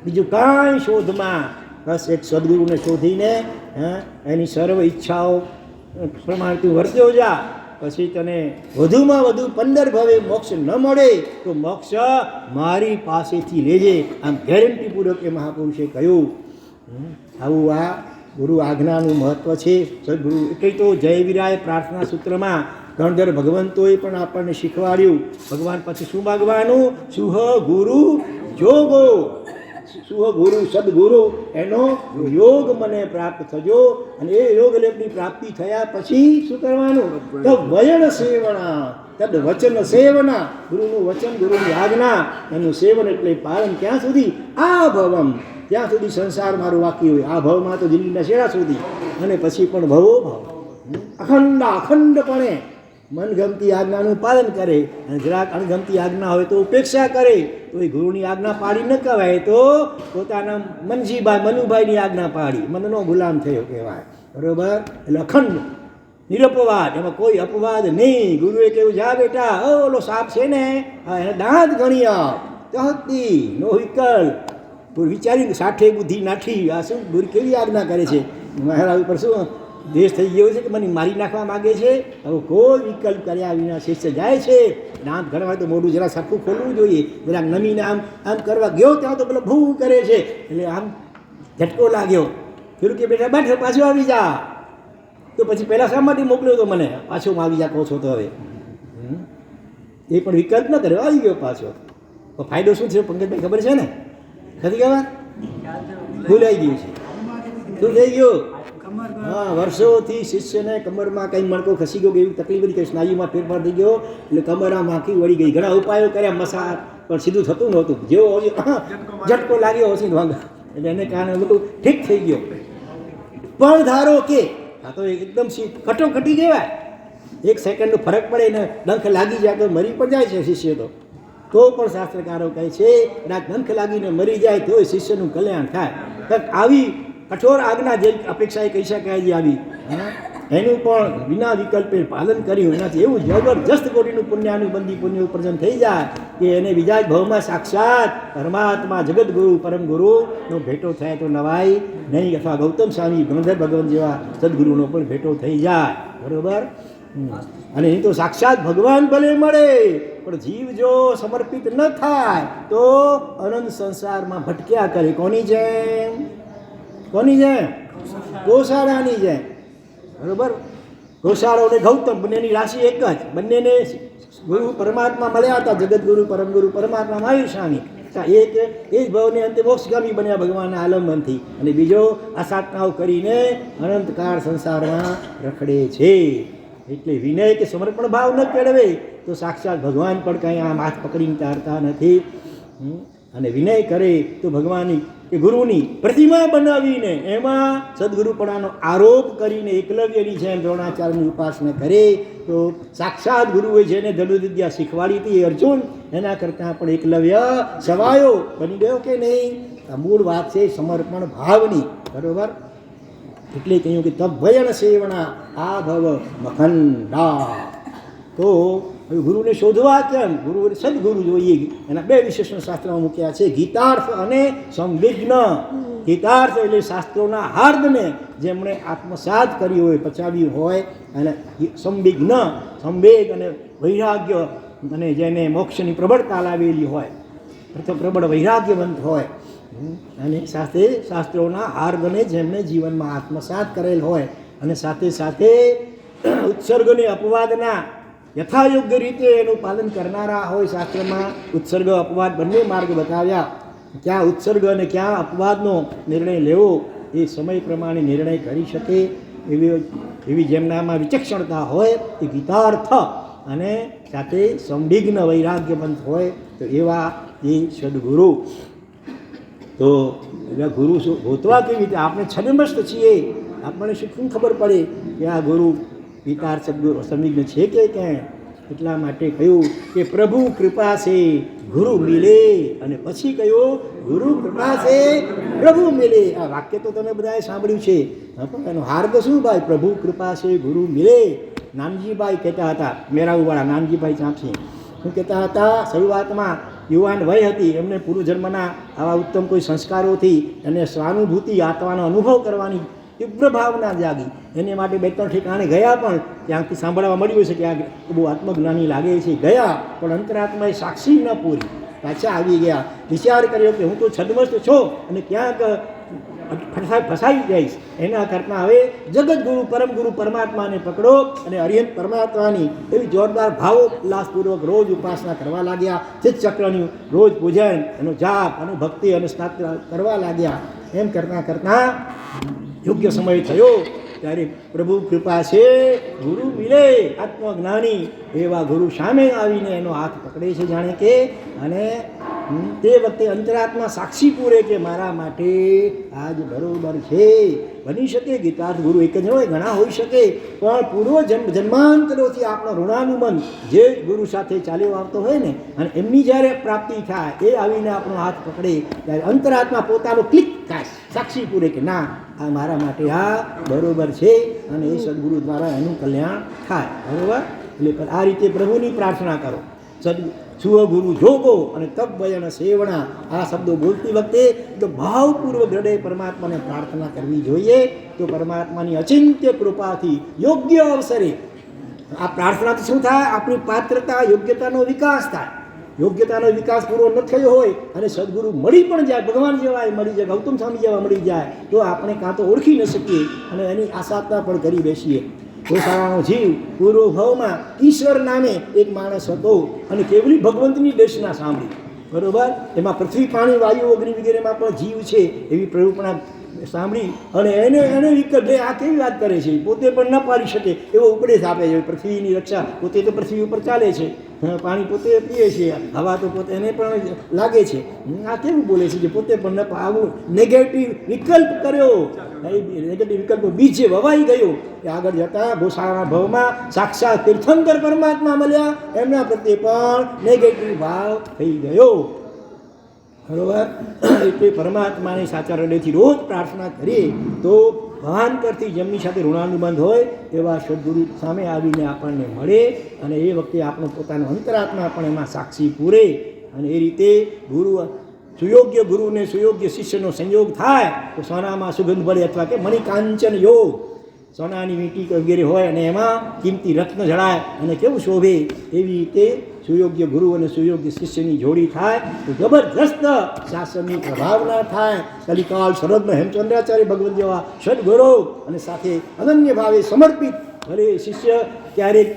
બીજું કાંઈ શોધમાં બસ એક સદગુરુને શોધીને એની સર્વ ઈચ્છાઓ પ્રમાણે તું વર્ત્યો જા. પછી તને વધુમાં વધુ 15 ભવે મોક્ષ ન મળે તો મોક્ષ મારી પાસેથી લેજે. આમ ગેરંટીપૂર્વક એ મહાપુરુષે કહ્યું. આવું આ ગુરુ આજ્ઞાનું મહત્ત્વ છે. સદગુરુ એટલે તો જયવીરાય પ્રાર્થના સૂત્રમાં ગણધર ભગવંતોએ પણ આપણને શીખવાડ્યું. ભગવાન પછી શું માગવાનું? સુહ ગુરુ જોગો, સુહ ગુરુ સદગુરુ એનો યોગ મને પ્રાપ્ત થજો. અને એ યોગ લેપની પ્રાપ્તિ થયા પછી શું કરવાનું? તો વયણ સેવના, તદ વચન સેવના, ગુરુનું વચન, ગુરુની આજ્ઞા, એનું સેવન એટલે પાલન. ક્યાં સુધી? આ ભવમ, ત્યાં સુધી સંસાર મારું બાકી હોય. આ ભવમાં તો જિંદગીના છેડા સુધી. અને પછી પણ ભવો ભવ અખંડપણે મનગમતી આજ્ઞાનું પાલન કરે. અને જરાક અણગમતી આજ્ઞા હોય તો ઉપેક્ષા કરે. તો એ ગુરુની આજ્ઞા પાડી ન કહેવાય, તો પોતાના મનુભાઈની આજ્ઞા પાડી, મનનો ગુલામ થયો કહેવાય. બરાબર. એટલે અખંડ નિરપવાદ, એમાં કોઈ અપવાદ નહીં. ગુરુએ કહ્યું જા બેટા, ઓલો સાપ છે ને, એને દાંત ગણી આપ, તહતી નો વિકલ. વિચારીને સાઠે બુદ્ધિ નાઠી. આ શું ગુરુ કેવી આજ્ઞા કરે છે? મહારાજ ઉપર શું દેશ થઈ ગયો છે કે મને મારી નાખવા માગે છે? હવે કોઈ વિકલ્પ કર્યા વિના શિષ્ય જાય છે. દાંત ગણવા તો મોઢું જરા સરખું ખોલવું જોઈએ. જરા નમીને આમ કરવા ગયો ત્યાં તો પેલો ભૂ કરે છે. એટલે આમ ઝટકો લાગ્યો. પેલું કે બેટા બેઠ પાછો આવી જા. તો પછી પહેલાં શા માટે મોકલ્યો તો મને? પાછો આવી જા કહો છો તો હવે એ પણ વિકલ્પ ન કર્યો, આવી ગયો પાછો. તો ફાયદો શું થયો પંકજભાઈ ખબર છે ને? ખરી ખબર? ભૂલાઈ ગયું છે. શું થઈ ગયું? હા, વર્ષોથી શિષ્યને કમરમાં કંઈ મણકો ખસી ગયો, એવી તકલીફ હતી કે સ્નાયુમાં ફેરફાર થઈ ગયો, એટલે કમરમાં માખી વળી ગઈ. ઘણા ઉપાયો કર્યા, મસાજ, પણ સીધું થતું નહોતું. જેવો ઝટકો લાગ્યો હશે વાંગા, એટલે એને કારણે બધું ઠીક થઈ ગયો. પણ ધારો કે આ તો એકદમ કટોકટી કહેવાય, એક સેકન્ડનો ફરક પડે ને ડંખ લાગી જાય તો મરી પણ જાય છે શિષ્ય. તો પણ શાસ્ત્રકારો કહે છે ડંખ લાગીને મરી જાય તો શિષ્યનું કલ્યાણ થાય. આવી કઠોર આજ્ઞા જે અપેક્ષાએ કહી શકાય છે આવી, એનું પણ વિના વિકલ્પે પાલન કર્યું. એનાથી એવું જબરજસ્ત કોટીનું પુણ્યાનુબંધી પુણ્ય ઉપાર્જન થઈ જાય કે એને બીજા જ ભાવમાં સાક્ષાત પરમાત્મા જગતગુરુ પરમ ગુરુનો ભેટો થાય તો નવાઈ નહીં, અથવા ગૌતમ સ્વામી ગંગાધર ભગવાન જેવા સદગુરુનો પણ ભેટો થઈ જાય. બરોબર? અને એ તો સાક્ષાત ભગવાન ભલે મળે, પણ જીવ જો સમર્પિત ન થાય તો અનંત સંસારમાં ભટક્યા કરે. કોની જેમ? કોની જેમ? ગોશાળાની જેમ. બરોબર? ગોશાળો અને ગૌતમ બંનેની રાશિ એક જ, બંનેને ગુરુ પરમાત્મા મળ્યા હતા, જગતગુરુ પરમગુરુ પરમાત્મા મહાવીર સ્વામી. એક એ જ ભાવને અંતે મોક્ષગામી બન્યા ભગવાનના આલંબનથી, અને બીજો આ સાધનાઓ કરીને અનંતકાળ સંસારમાં રખડે છે. એટલે વિનય કે સમર્પણ ભાવ ન કેળવે તો સાક્ષાત ભગવાન પણ કંઈ આમ હાથ પકડીને તારતા નથી. અને વિનય કરે તો ભગવાનની કે ગુરુની પ્રતિમા બનાવીને એમાં સદગુરુપણાનો આરોપ કરીને એકલવ્યની જેમ દ્રોણાચાર્યની ઉપાસના કરે તો સાક્ષાત ગુરુએ જેને ધનુર્વિદ્યા શીખવાડી હતી અર્જુન, એના કરતાં પણ એકલવ્ય સવાયો બની ગયો કે નહીં? આ મૂળ વાત છે સમર્પણ ભાવની. બરોબર? એટલે કહ્યું કે તપ ભયન સેવના આ ભવ મખંડા. તો ગુરુને શોધવા કેમ? ગુરુ સદગુરુ જોઈએ. એના બે વિશેષણ શાસ્ત્રમાં મૂક્યા છે, ગીતાર્થ અને સંવિઘ્ન. ગીતાર્થ એટલે શાસ્ત્રોના હાર્દને જેમણે આત્મસાત કર્યું હોય, પચાવ્યું હોય, અને સંવિઘ્ન સંવેગ અને વૈરાગ્ય, અને જેને મોક્ષની પ્રબળતા લાવેલી હોય, પ્રબળ વૈરાગ્યવંત હોય, અને સાથે શાસ્ત્રોના હાર્દને જેમણે જીવનમાં આત્મસાત કરેલ હોય, અને સાથે સાથે ઉત્સર્ગને અપવાદના યથાયોગ્ય રીતે એનું પાલન કરનારા હોય. શાસ્ત્રમાં ઉત્સર્ગ અપવાદ બંને માર્ગ બતાવ્યા. ક્યાં ઉત્સર્ગ અને ક્યાં અપવાદનો નિર્ણય લેવો એ સમય પ્રમાણે નિર્ણય કરી શકે એવી જેમનામાં વિચક્ષણતા હોય તે ગીતાર્થ, અને સાથે સંવિઘ્ન વૈરાગ્યવંત હોય તો એવા એ સદગુરુ. તો એવા ગુરુ શું ગોતવા કેવી રીતે? આપણે છદ્મસ્ત છીએ, આપણને શું ખબર પડે કે આ ગુરુ પિતાર સદગુરુ સંવિઘ્ન છે કે ક્યાં? એટલા માટે કહ્યું કે પ્રભુ કૃપા છે ગુરુ મિલે, અને પછી કહ્યું ગુરુ કૃપા છે પ્રભુ મિલે. આ વાક્ય તો તમે બધાએ સાંભળ્યું છે, પણ એનો હાર્દ શું ભાઈ? પ્રભુ કૃપા છે ગુરુ મિલે. નાનજીભાઈ કહેતા હતા, મેરાઉવાળા નાનજીભાઈ ચાંપસી શું કહેતા હતા? શરૂઆતમાં યુવાન વય હતી, એમને પૂર્વજન્મના આવા ઉત્તમ કોઈ સંસ્કારોથી અને સ્વાનુભૂતિ આત્માનો અનુભવ કરવાની તીવ્ર ભાવના જાગી. એને માટે 2-3 ઠેકાણે ગયા, પણ ત્યાંથી સાંભળવા મળ્યું છે કે આ બહુ આત્મજ્ઞાની લાગે છે. ગયા પણ અંતરાત્માએ સાક્ષી ન પૂરી, પાછા આવી ગયા. વિચાર કર્યો કે હું તો છદ્મસ્ત છું અને ક્યાંક ફસાઈ જઈશ, એના કરતાં હવે જગતગુરુ પરમગુરુ પરમાત્માને પકડો અને અરિહંત પરમાત્માની એવી જોરદાર ભાવો ઉલ્લાસપૂર્વક રોજ ઉપાસના કરવા લાગ્યા. ચિત્તચક્રની રોજ પૂજન, એનો જાપ અને ભક્તિ અને સ્નાત કરવા લાગ્યા. એમ કરતાં યોગ્ય સમય થયો ત્યારે પ્રભુ કૃપા છે ગુરુ મિલે. આત્મજ્ઞાની એવા ગુરુ સામે આવીને એનો હાથ પકડે છે જાણે કે, અને તે વખતે અંતરાત્મા સાક્ષી પૂરે કે મારા માટે આજ બરોબર છે. બની શકે ગીતાર્થ ગુરુ એક જ હોય, ઘણા હોઈ શકે, પણ પૂર્વ જન્માંતરોથી આપણો ઋણાનુબંધ જે ગુરુ સાથે ચાલ્યો આવતો હોય ને, અને એમની જ્યારે પ્રાપ્તિ થાય એ આવીને આપણો હાથ પકડે ત્યારે અંતરાત્મા પોતાનો ક્લિક થાય, સાક્ષી પૂરે કે ના આ મારા માટે આ બરોબર છે, અને એ સદગુરુ દ્વારા એનું કલ્યાણ થાય. બરોબર? એટલે આ રીતે પ્રભુની પ્રાર્થના કરો. સુવગુરુ જોગો અને તપ ભયન સેવણા આ શબ્દો બોલતી વખતે તો ભાવપૂર્વક હૃદય પરમાત્માને પ્રાર્થના કરવી જોઈએ. તો પરમાત્માની અચિંત્ય કૃપાથી યોગ્ય અવસરે આ પ્રાર્થનાથી શું થાય? આપણી પાત્રતા યોગ્યતાનો વિકાસ થાય. યોગ્યતાનો વિકાસ પૂરો ન થયો હોય અને સદગુરુ મળી પણ જાય, ભગવાન જેવા મળી જાય, ગૌતમ સ્વામી જેવા મળી જાય, તો આપણે કાં તો ઓળખી ન શકીએ અને એની આશાતા પણ કરી બેસીએ. ગોશાળાનો જીવ પૂર્વ ભાવમાં ઈશ્વર નામે એક માણસ હતો અને કેવલી ભગવંતની દેશના સાંભળી, બરોબર, એમાં પૃથ્વી પાણી વાયુ અગ્નિ વગેરેમાં પણ જીવ છે એવી પ્રરૂપણા સાંભળી અને એને વિકલ્પ આ કેવી વાત કરે છે, પોતે પણ ન પાડી શકે એવો ઉપદેશ આપે છે. પૃથ્વીની રક્ષા, પોતે તો પૃથ્વી ઉપર ચાલે છે, પાણી પોતે પીએ છે, હવા તો પોતે એને પણ લાગે છે, આ કેવું બોલે છે કે પોતે પણ ન આવું નેગેટિવ વિકલ્પ કર્યો, નેગેટિવ વિકલ્પ બીજ વવાઈ ગયો કે આગળ જતાં ગોશાળાના ભાવમાં સાક્ષાત તીર્થંકર પરમાત્મા મળ્યા, એમના પ્રત્યે પણ નેગેટિવ ભાવ થઈ ગયો, બરોબર. એટલે પરમાત્માની સાચા હૃદયથી રોજ પ્રાર્થના કરીએ તો ભગવાન પરથી જેમની સાથે ઋણાનુબંધ હોય તેવા સદગુરુ સામે આવીને આપણને મળે અને એ વખતે આપણો પોતાનો અંતરાત્મા પણ એમાં સાક્ષી પૂરે અને એ રીતે ગુરુ સુયોગ્ય ગુરુને સુયોગ્ય શિષ્યનો સંયોગ થાય તો સોનામાં સુગંધ ભળે અથવા કે મણિકાંચન યોગ, સોનાની વીંટી વગેરે હોય અને એમાં કિંમતી રત્ન જળાય અને કેવું શોભે, એવી રીતે સુયોગ્ય ગુરુ અને સુયોગ્ય શિષ્યની જોડી થાય તો જબરદસ્ત શાસનની પ્રભાવના થાય. કલિકાળ શરદનો હેમચંદ્રાચાર્ય ભગવંત જેવા સદગુરુ અને સાથે અનન્ય ભાવે સમર્પિત ભલે શિષ્ય ક્યારેક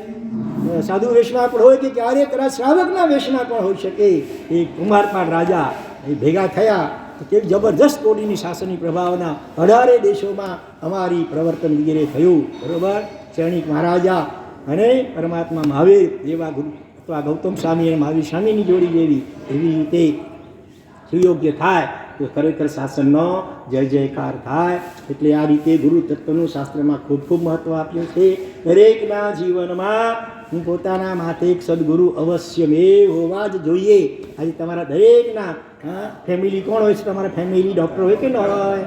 સાધુ વેશમાં પણ હોય કે ક્યારેક શ્રાવકના વેશમાં પણ હોઈ શકે. એ કુમારપાળ રાજા એ ભેગા થયા તો કેવી જબરદસ્ત કોડીની શાસનની પ્રભાવના 18 દેશોમાં અમારી પ્રવર્તન વગેરે થયું, બરોબર. ચરણિક મહારાજા અને પરમાત્મા મહાવીર જેવા ગુરુ અથવા ગૌતમ સ્વામી અને મહાવીર સ્વામીની જોડી જેવી એવી રીતે સુયોગ્ય થાય તો ખરેખર શાસનનો જય જયકાર થાય. એટલે આ રીતે ગુરુ તત્વનું શાસ્ત્રમાં ખૂબ ખૂબ મહત્ત્વ આપ્યું છે. દરેકના જીવનમાં હું પોતાના માથે એક સદગુરુ અવશ્યમેવ હોવા જ જોઈએ. આજે તમારા દરેકના ફેમિલી કોણ હોય છે? તમારા ફેમિલી ડૉક્ટર હોય કે ન હોય?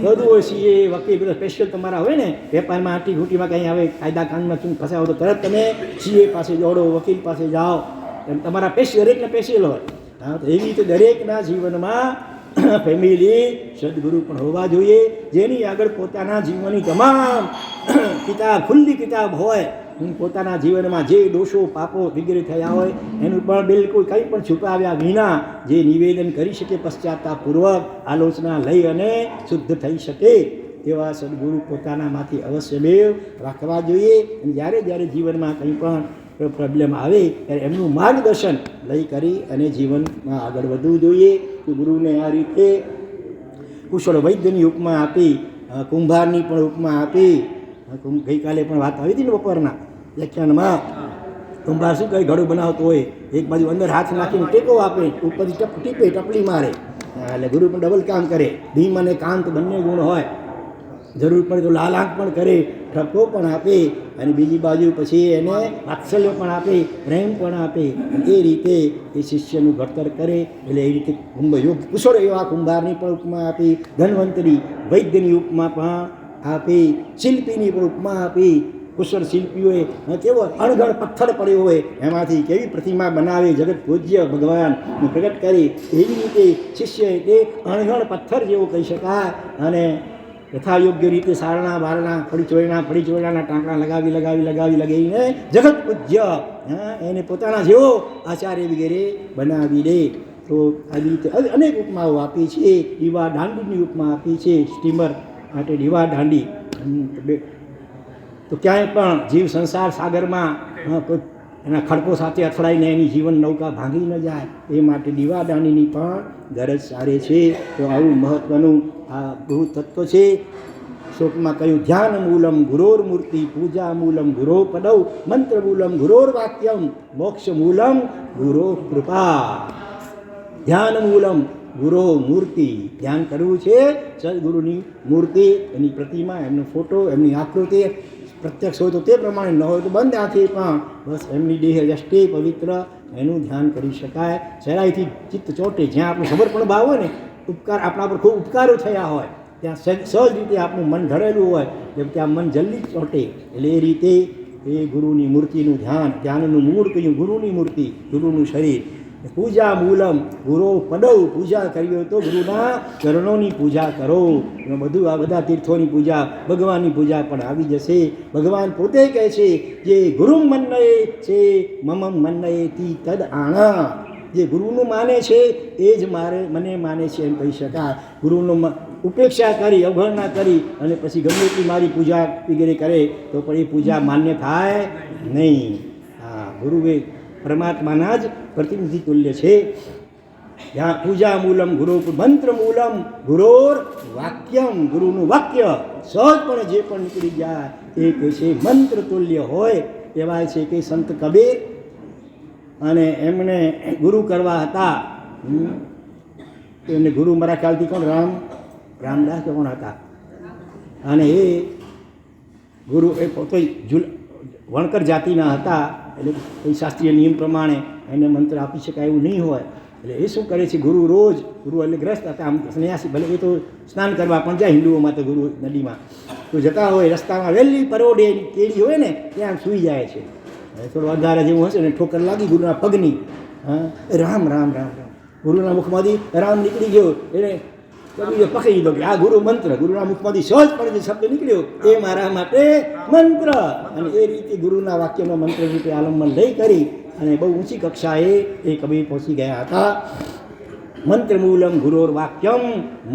બધું હોય, સીએ વકીલ બધા સ્પેશિયલ તમારા હોય ને. વેપારમાં આટી ઘૂંટીમાં કંઈ આવે કાયદા કાનૂનમાં શું ફસાવો તો તરત તમે સીએ પાસે દોડો, વકીલ પાસે જાઓ, એમ તમારા દરેકને સ્પેશિયલ હોય. હા, તો એવી રીતે દરેકના જીવનમાં ફેમિલી સદગુરુ પણ હોવા જોઈએ, જેની આગળ પોતાના જીવનની તમામ કિતાબ ખુલ્લી કિતાબ હોય. પોતાના જીવનમાં જે દોષો પાપો વગેરે થયા હોય એનું પણ બિલકુલ કંઈ પણ છુપાવ્યા વિના જે નિવેદન કરી શકે, પશ્ચાતાપૂર્વક આલોચના લઈ અને શુદ્ધ થઈ શકે તેવા સદગુરુ પોતાનામાંથી અવશ્યમેવ રાખવા જોઈએ. અને જ્યારે જ્યારે જીવનમાં કંઈ પણ પ્રોબ્લેમ આવે ત્યારે એમનું માર્ગદર્શન લઈ કરી અને જીવનમાં આગળ વધવું જોઈએ. તો ગુરુને આ રીતે કુશળ વૈદ્યની ઉપમા આપી, કુંભારની પણ ઉપમા આપી. ગઈકાલે પણ વાત આવી હતી ને બપોરના વ્યાખ્યાનમાં. કુંભાર શું કંઈ ઘડું બનાવતો હોય, એક બાજુ અંદર હાથ નાખીને ટેકો આપે, ઉપરથી ટીપે ટપલી મારે, એટલે ગુરુ પણ ડબલ કામ કરે. ભીમ અને કાંત બંને ગુણ હોય, જરૂર પડે તો લાલ આંખ પણ કરે, ઠપકો પણ આપે અને બીજી બાજુ પછી એને વાત્સલ્ય પણ આપે, પ્રેમ પણ આપે. એ રીતે એ શિષ્યનું ઘડતર કરે. એટલે એ રીતે યોગ કુશળ એવા કુંભારની પણ ઉપમા આપી, ધન્વંતરી વૈદ્યની ઉપમા પણ આપી, શિલ્પીની પણ ઉપમા આપી. કુશળ શિલ્પીઓએ કેવો અણઘડ પથ્થર પડ્યો હોય એમાંથી કેવી પ્રતિમા બનાવી જગત પૂજ્ય ભગવાનને પ્રગટ કરી. એવી રીતે શિષ્ય એટલે અણઘડ પથ્થર જેવો કહી શકાય. અને યથાયોગ્ય રીતે સારણા બારણા ફળીચોળાના ટાંકણા લગાવીને જગત પૂજ્ય એને પોતાના જેવો આચાર્ય વગેરે બનાવી દે. તો આવી રીતે અનેક ઉપમાઓ આપી છે. દીવા દાંડીની ઉપમા આપી છે, સ્ટીમર માટે દીવા દાંડી. તો ક્યાંય પણ જીવ સંસાર સાગરમાં એના ખડકો સાથે અથડાઈને એની જીવન નૌકા ભાંગી ન જાય એ માટે દીવા દાંડીની પણ ગરજ સારે છે. તો આવું મહત્ત્વનું આ બહુ તત્વ છે. શ્લોકમાં કહ્યું, ધ્યાન મૂલમ ગુરોર મૂર્તિ, પૂજા મૂલમ ગુરો પદૌ, મંત્ર મૂલમ ગુરોર વાક્યમ, મોક્ષ મૂલમ ગુરો કૃપા. ધ્યાન મૂલમ ગુરો મૂર્તિ, ધ્યાન કરવું છે સદગુરુની મૂર્તિ, એની પ્રતિમા, એમનો ફોટો, એમની આકૃતિ પ્રત્યક્ષ હોય તો તે પ્રમાણે, ન હોય તો બંધ આંખે પણ બસ એમની દેહ યષ્ટિ પવિત્ર એનું ધ્યાન કરી શકાય. સહેલાઈથી ચિત્ત ચોટે. જ્યાં આપણે ખબર પણ ભાવ હોય ને, ઉપકાર આપણા પર ખૂબ ઉપકારો થયા હોય ત્યાં સહજ રીતે આપણું મન ઢળેલું હોય, જેમ કે આ મન જલ્દી ચોટે. એટલે એ રીતે એ ગુરુની મૂર્તિનું ધ્યાનનું મૂળ કહ્યું ગુરુની મૂર્તિ, ગુરુનું શરીર. પૂજા મૂલમ ગુરો પડવ, પૂજા કરી હોય તો ગુરુના ચરણોની પૂજા કરો. બધું આ બધા તીર્થોની પૂજા, ભગવાનની પૂજા પણ આવી જશે. ભગવાન પોતે કહે છે જે ગુરુ મન્નયે છે મમ મન્નયે તી તદ આણા. જે ગુરુનું માને છે એ જ મને માને છે એમ કહી શકાય. ગુરુનું ઉપેક્ષા કરી, અવગણના કરી અને પછી ગમે એટલી મારી પૂજા વગેરે કરે તો પણ એ પૂજા માન્ય થાય નહીં. હા, ગુરુ એ પરમાત્માના જ પ્રતિનિધિ તુલ્ય છે. ત્યાં પૂજા મૂલમ ગુરુ, મંત્ર મૂલમ ગુરોર વાક્યમ. ગુરુનું વાક્ય સહજપણે જે પણ નીકળી જાય એ કહે છે મંત્ર તુલ્ય હોય. કહેવાય છે કે સંત કબીર અને એમણે ગુરુ કરવા હતા. એમને ગુરુ મારા ખ્યાલથી કોણ, રામદાસ કોણ હતા. અને એ ગુરુ એ પોતે વણકર જાતિના હતા. એટલે કોઈ શાસ્ત્રીય નિયમ પ્રમાણે એને મંત્ર આપી શકાય એવું નહીં હોય. એટલે એ શું કરે છે, ગુરુ રોજ, ગુરુ એટલે ગ્રસ્ત હતા, આમ સંન્યાસી, ભલે એ તો સ્નાન કરવા પણ જાય હિન્દુઓમાં તો ગુરુ નદીમાં તો જતા હોય, રસ્તામાં વહેલી પરોઢે કેળી હોય ને ત્યાં સૂઈ જાય છે. થોડું અંધારા જેવું હશે ને ઠોકર લાગી ગુરુના પગની. હા, રામ રામ રામ રામ, ગુરુના મુખમાંથી રામ નીકળી ગયો. એને પકડી લીધો કે આ ગુરુ મંત્ર. ગુરુના મુખમાંથી સહજ પણ જે શબ્દ નીકળ્યો એ મારા માટે મંત્ર. અને એ રીતે ગુરુના વાક્યનો મંત્ર રૂપે આલંબન લઈ કરી અને બહુ ઊંચી કક્ષાએ એ કબીર પહોંચી ગયા હતા. મંત્ર મૂલમ ગુરોર વાક્યમ,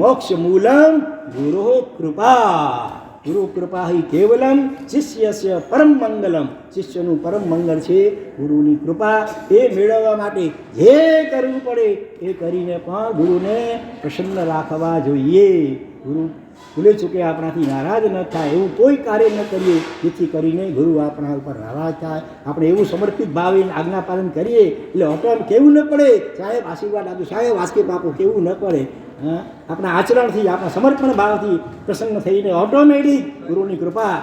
મોક્ષ મૂલમ ગુરો કૃપા. ગુરુ કૃપા હિ કેવલમ શિષ્યસ્ય પરમ મંગલમ. શિષ્યનું પરમ મંગળ છે ગુરુની કૃપા. એ મેળવવા માટે જે કરવું પડે એ કરીને પણ ગુરુને પ્રસન્ન રાખવા જોઈએ. ગુરુ ભૂલે ચૂકે આપણાથી નારાજ ન થાય એવું કોઈ કાર્ય ન કરીએ જેથી કરીને ગુરુ આપણા ઉપર નારાજ થાય. આપણે એવું સમર્પિત ભાવે આજ્ઞાપાલન કરીએ એટલે ઓટોમ કેવું ન પડે, સાહેબ આશીર્વાદ આપો, સાહેબ વાસ્કેપ આપો, કેવું ન પડે. આપણા આચરણથી, આપણા સમર્પણ ભાવથી પ્રસન્ન થઈને ઓટોમેટિક ગુરુની કૃપા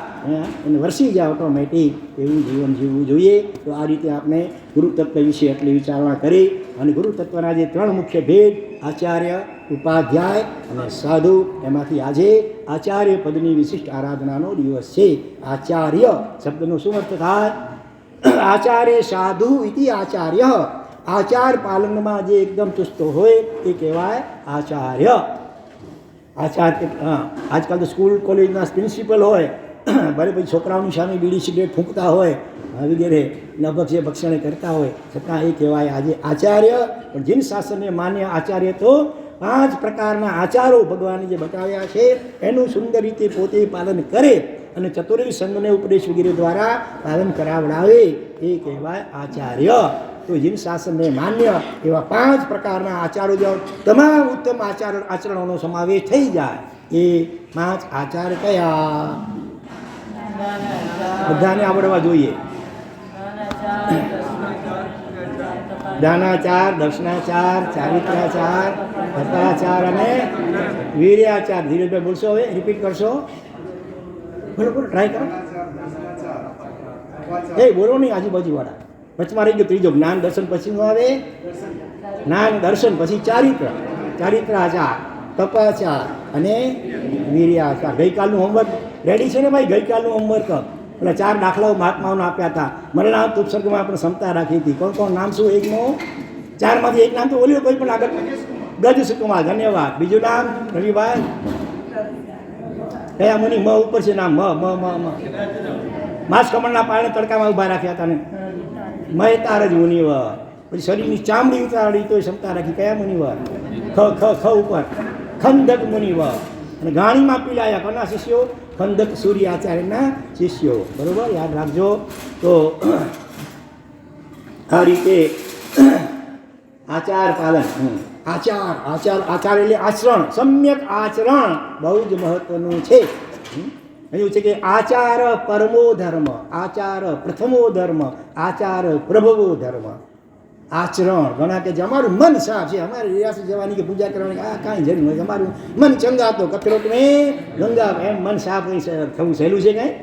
એને વરસી જાય ઓટોમેટિક. એવું જીવન જીવવું જોઈએ. તો આ રીતે આપણે ગુરુ તત્વ વિશે આટલી વિચારણા કરી. અને ગુરુ તત્વના જે 3 મુખ્ય ભેદ, આચાર્ય, ઉપાધ્યાય અને સાધુ, એમાંથી આજે આચાર્ય પદની વિશિષ્ટ આરાધનાનો દિવસ છે. આચાર્ય શબ્દનો શું અર્થ થાય? આચાર્ય સાધુ ઇતિ આચાર્ય. આચાર પાલનમાં જે એકદમ ચુસ્ત હોય એ કહેવાય આચાર્ય. આજકાલ તો સ્કૂલ કોલેજના પ્રિન્સિપલ હોય, ભલે પછી છોકરાઓની સામે બીડી સિગરેટ ફૂંકતા હોય વગેરે નભક્ષે ભક્ષણે કરતા હોય, છતાં એ કહેવાય આજે આચાર્ય. પણ જીન શાસનને માન્ય આચાર્ય તો 5 પ્રકારના આચારો ભગવાને જે બતાવ્યા છે એનું સુંદર રીતે પોતે પાલન કરે અને ચતુર્વિધ સંઘને ઉપદેશ વગેરે દ્વારા પાલન કરાવડાવે એ કહેવાય આચાર્ય. તો જીન શાસનને માન્ય એવા 5 પ્રકારના આચારો જો તમામ ઉત્તમ આચરણોનો સમાવેશ થઈ જાય એ 5 આચાર કયા? બધાને આવડવા જોઈએ. દાનાચાર, દર્શનાચાર, ચારિત્રાચાર, ધર્માચાર અને વીર્યાચાર. ધીરેજભાઈ બોલશો, હવે રિપીટ કરશો. બોલો ટ્રાય કરો. એ બોલો નહીં આજુબાજુવાળા. વચમાં રહી ગયો ત્રીજો, જ્ઞાન દર્શન પછી આવે જ્ઞાન દર્શન, પછી ચારિત્રાચાર, તપાચાર અને વીર્યાચાર. ગઈકાલનું હોમવર્ક રેડી છે ને ભાઈ? ગઈકાલનું હોમવર્ક એટલે 4 દાખલાઓ મહાત્માઓને આપ્યા હતા. મરણામ ઉપસર્ગમાં આપણે ક્ષમતા રાખી હતી. કોણ કોણ નામ શું? એકનું 4માંથી એક નામ તો બોલ્યો, કોઈ પણ આગળ. ગજ સુકુમાર, ધન્યવાદ. બીજું નામ રવિભાઈ કયા મુનિ? મ ઉપર છે નામ. માસ કમળના પાળે તડકામાં ઊભા રાખ્યા હતા ને મહેતાર જ મુનિવર. પછી શરીરની ચામડી ઉતારી તો ક્ષમતા રાખી. કયા મુનિવર? ખ ઉપર ખંદક મુનિવર. અને ગાણીમાં પીલાયા કોના શિષ્યો? ખંદક સૂર્યાચાર્યના શિષ્યો. બરોબર, યાદ રાખજો. તો આ રીતે આચાર પાલન, આચાર એટલે આચરણ, સમ્યક આચરણ બહુ જ મહત્વનું છે. એવું છે કે આચાર પરમો ધર્મ, આચાર પ્રથમો ધર્મ, આચાર પ્રભવો ધર્મ. આચરણ ઘણા કે અમારું મન સાફ છે, અમારે રિયાસત જવાની કે પૂજા કરવાની આ કાંઈ જરૂર નથી, અમારું મન ચંગાતો કચરોટ મેં ગંગા. એમ મન સાફ થવું સહેલું છે કાંઈ?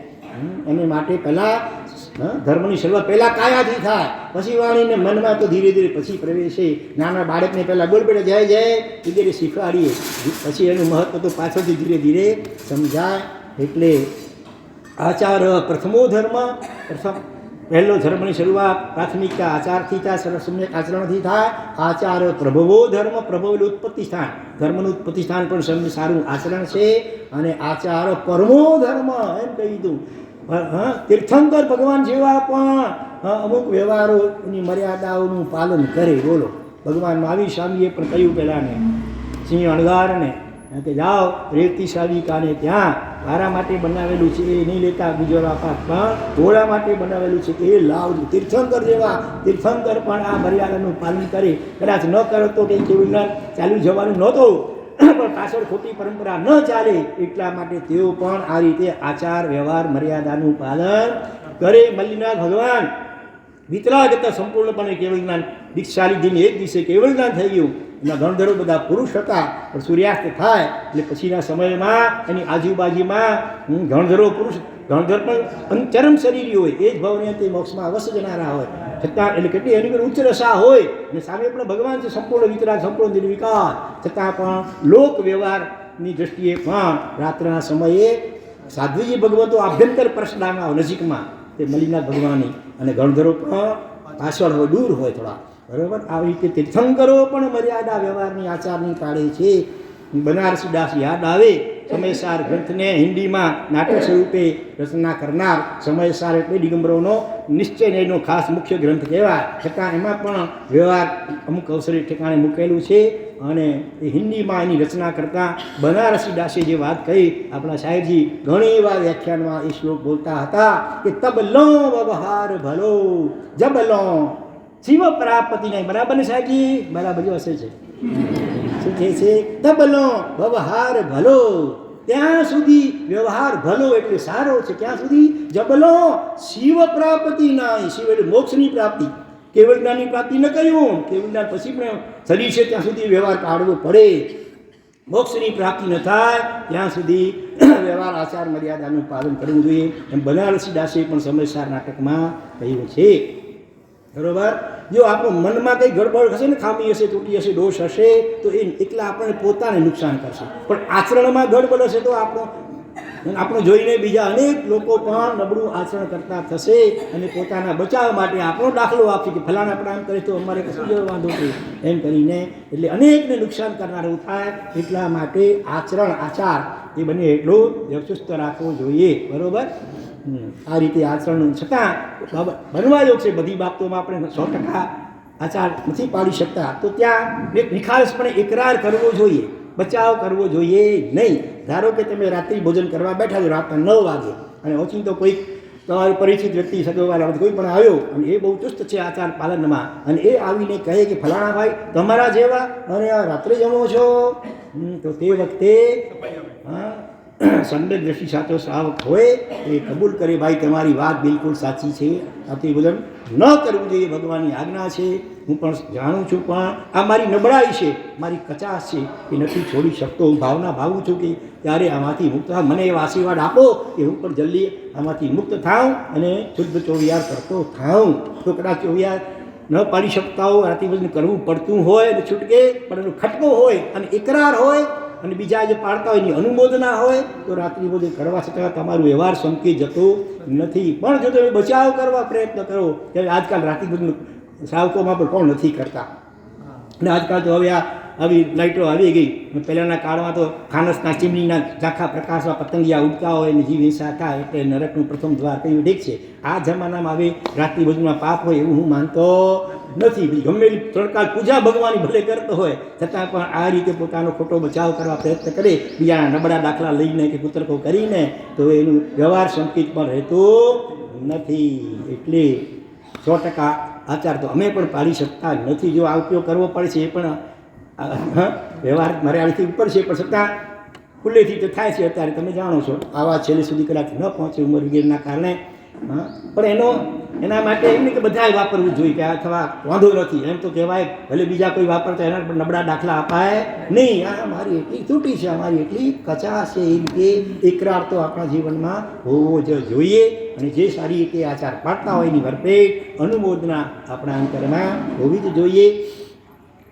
એને માટે પહેલાં ધર્મની શરૂઆત પહેલાં કાયાથી થાય, પછી વાણીને મનમાં તો ધીરે ધીરે પછી પ્રવેશે. નાના બાળકને પહેલાં બોલ બેટા જય જય વગેરે શીખવાડીએ, પછી એનું મહત્વ તો પાછળથી ધીરે ધીરે સમજાય. એટલે આચાર પ્રથમો ધર્મ, પ્રથમ પહેલો ધર્મની શરૂઆત પ્રાથમિકતા આચારથી થાય, સમ્યક આચરણથી થાય. આચાર પ્રભવો ધર્મ, પ્રભવેલું ઉત્પત્તિ સ્થાન, ધર્મનું ઉત્પત્તિ સ્થાન પણ સારું આચરણ છે. અને આચાર પરમો ધર્મ એમ કહી દીધું. તીર્થંકર ભગવાન જેવા પણ અમુક વ્યવહારોની મર્યાદાઓનું પાલન કરે. બોલો, ભગવાન મહાવીર સ્વામીએ પણ કહ્યું પહેલાંને સિંહ અણગારને કે જાઓ રેતી સાવિકાને ત્યાં મારા માટે બનાવેલું છે એ નહીં લેતા ગુજરવા પાક, પણ ઘોડા માટે બનાવેલું છે કે એ લાવજો. તીર્થંકર જેવા તીર્થંકર પણ આ મર્યાદાનું પાલન કરે. કદાચ ન કરો તો કંઈ કેવું ચાલુ જવાનું નહોતું, પણ પાછળ ખોટી પરંપરા ન ચાલે એટલા માટે તેઓ પણ આ રીતે આચાર વ્યવહાર મર્યાદાનું પાલન કરે. મલ્લીનાથ ભગવાન વિતરાગ હતા, સંપૂર્ણપણે કેવળ જ્ઞાન. દીક્ષા લીધીને એક દિવસે કેવળ જ્ઞાન થઈ ગયું. એના ગણધરો બધા પુરુષ હતા, પણ સૂર્યાસ્ત થાય એટલે પછીના સમયમાં એની આજુબાજુમાં ગણધરો પુરુષ, ગણધર પણ ચરમ શરીરી હોય, એ જ ભાવને તે મોક્ષમાં અવશ્ય જનારા હોય. છતાં એટલે કેટલી એની પર ઉચ્ચ રસા હોય અને સામે પણ ભગવાન છે સંપૂર્ણ વિતરાગ, સંપૂર્ણ નિર્વિકાર. છતાં પણ લોક વ્યવહારની દ્રષ્ટિએ પણ રાત્રના સમયે સાધ્વીજી ભગવતો આભ્યંતર પરસડામાં નજીકમાં તે મલ્લીનાથ ભગવાનની, અને ગણધરો પણ પાછળ હોય, દૂર હોય થોડા. બરાબર, આવી રીતે તીર્થંકરો પણ મર્યાદા વ્યવહારની આચારની પાડે છે. બનારસી દાસ યાદ આવે, સમયસાર ગ્રંથને હિન્દીમાં નાટક સ્વરૂપે રચના કરનાર. સમયસાર એટલે દિગંબરોનો નિશ્ચય એનો ખાસ મુખ્ય ગ્રંથ કહેવાય. છતાં એમાં પણ વ્યવહાર અમુક અવસરે ઠેકાણે મૂકેલું છે. અને એ હિન્દીમાં એની રચના કરતાં બનારસી દાસે જે વાત કહી, આપણા સાહેબજી ઘણી વાર વ્યાખ્યાનમાં એ શ્લોક બોલતા હતા કે તબલો વ્યવહાર ભલો જબલો શિવ પ્રાપતિ નહીં. બરાબર ને સાહેબજી? બરાબર જો હશે છે. શું કહે છે? તબલો વ્યવહાર ભલો, ત્યાં સુધી વ્યવહાર ભલો એટલે સારો છે, ત્યાં સુધી જબલો શિવ પ્રાપ્તિ નહીં. શિવ એટલે મોક્ષની પ્રાપ્તિ, કેવળ જ્ઞાનની પ્રાપ્તિ ન કહ્યું. કેવળ જ્ઞાન પછી પણ શરીર છે ત્યાં સુધી વ્યવહાર કાઢવો પડે. મોક્ષની પ્રાપ્તિ ન થાય ત્યાં સુધી વ્યવહાર આચાર મર્યાદાનું પાલન કરવું જોઈએ. એમ બનારસી દાસે પણ સમયસાર નાટકમાં કહ્યું છે. બરોબર, જો આપણું મનમાં કંઈ ગડબડ હશે ને, ખામી હશે, ત્રુટી હશે, દોષ હશે, તો એ એકલા આપણને પોતાને નુકસાન કરશે. પણ આચરણમાં ગડબડ હશે તો આપણું જોઈને બીજા અનેક લોકો પણ નબળું આચરણ કરતા થશે અને પોતાના બચાવ માટે આપણો દાખલો આપશે કે ફલાણા આપણે આમ કરે તો અમારે કશું જ વાંધો છે એમ કરીને. એટલે અનેકને નુકસાન કરનારું થાય. એટલા માટે આચરણ આચાર એ બંને એટલું વ્યવસ્થિત રાખવું જોઈએ. બરાબર, આ રીતે આચરણ છતાં બનવા યોગ છે. બધી બાબતોમાં આપણે 100% આચાર નથી પાડી શકતા, તો ત્યાં એક નિખાલસપણે એકરાર કરવો જોઈએ, બચાવ કરવો જોઈએ નહીં. ધારો કે તમે રાત્રિ ભોજન કરવા બેઠા છો રાતના 9 વાગે, અને ઓચિંતો કોઈક તમારું પરિચિત વ્યક્તિ સગવાળા કોઈ પણ આવ્યો અને એ બહુ ચુસ્ત છે આચાર પાલનમાં, અને એ આવીને કહે કે ફલાણા ભાઈ તમારા જેવા અને આ રાત્રે જમો છો, તો તે વખતે સંડે દ્રષ્ટિ સાચો શ્રાવક હોય એ કબૂલ કરે, ભાઈ તમારી વાત બિલકુલ સાચી છે, આથી ભોજન ન કરવું જોઈએ, ભગવાનની આજ્ઞા છે. હું પણ જાણું છું, પણ આ મારી નબળાઈ છે, મારી કચાશ છે, એ નથી છોડી શકતો. હું ભાવના ભાવું છું કે ત્યારે આમાંથી મુક્ત થાવ. મને એવા આશીર્વાદ આપો કે હું પણ જલ્દી આમાંથી મુક્ત થાઉં અને શુદ્ધ ચોવિયાર કરતો થાઉં. તો કદાચ ચોવિયાર ન પાડી શકતા હો, રાત્રિ ભોજન કરવું પડતું હોય અને છૂટકે પણ એનો ખટકો હોય અને એકરાર હોય અને બીજા જે પાડતા હોય એની અનુમોદના હોય, તો રાત્રિ ભોજન કરવા છતાં તમારું વ્યવહાર સંકેત જતો નથી. પણ જો તમે બચાવ કરવા પ્રયત્ન કરો, ત્યારે આજકાલ રાત્રિ ભોજન શ્રાવકોમાં પણ કોણ નથી કરતા. અને આજકાલ તો હવે આવી લાઇટો આવી ગઈ. પહેલાંના કાળમાં તો ખાનસના ચીમનીના ઝાંખા પ્રકાશમાં પતંગિયા ઉડતા હોય અને જીવ હિંસા થાય એટલે નરકનું પ્રથમ દ્વાર કયું ઠીક છે. આ જમાનામાં હવે રાત્રિ ભોજનમાં પાપ હોય એવું હું માનતો નથી. ગમે એટલી ત્રણકાળ પૂજા ભગવાનની ભલે કરતો હોય છતાં પણ આ રીતે પોતાનો ખોટો બચાવ કરવા પ્રયત્ન કરે, બીજાના નબળા દાખલા લઈને કે કુતરકો કરીને, તો એનું વ્યવહાર સંકેત પણ રહેતો નથી. એટલે 100% આચાર તો અમે પણ પાડી શકતા નથી. જો આ ઉપયોગ કરવો પડે છે એ પણ વ્યવહાર મર્યાદાથી ઉપર છે, પણ છતાં ખુલ્લેથી તો થાય છે. અત્યારે તમે જાણો છો આવા છેલ્લે સુધી કદાચ ન પહોંચે ઉંમર વગેરેના કારણે, પણ એના માટે એમ નહીં કે બધાએ વાપરવું જોઈએ કે અથવા વાંધો નથી એમ તો કહેવાય. ભલે બીજા કોઈ વાપરતા એના પણ નબળા દાખલા અપાય નહીં. આ મારી એટલી ત્રુટી છે, અમારી એટલી કચાશ છે, એ રીતે એકરાર તો આપણા જીવનમાં હોવો જ જોઈએ. અને જે સારી રીતે આચાર પાડતા હોય એની ભરપેટ અનુમોદના આપણા અંતરમાં હોવી જ જોઈએ.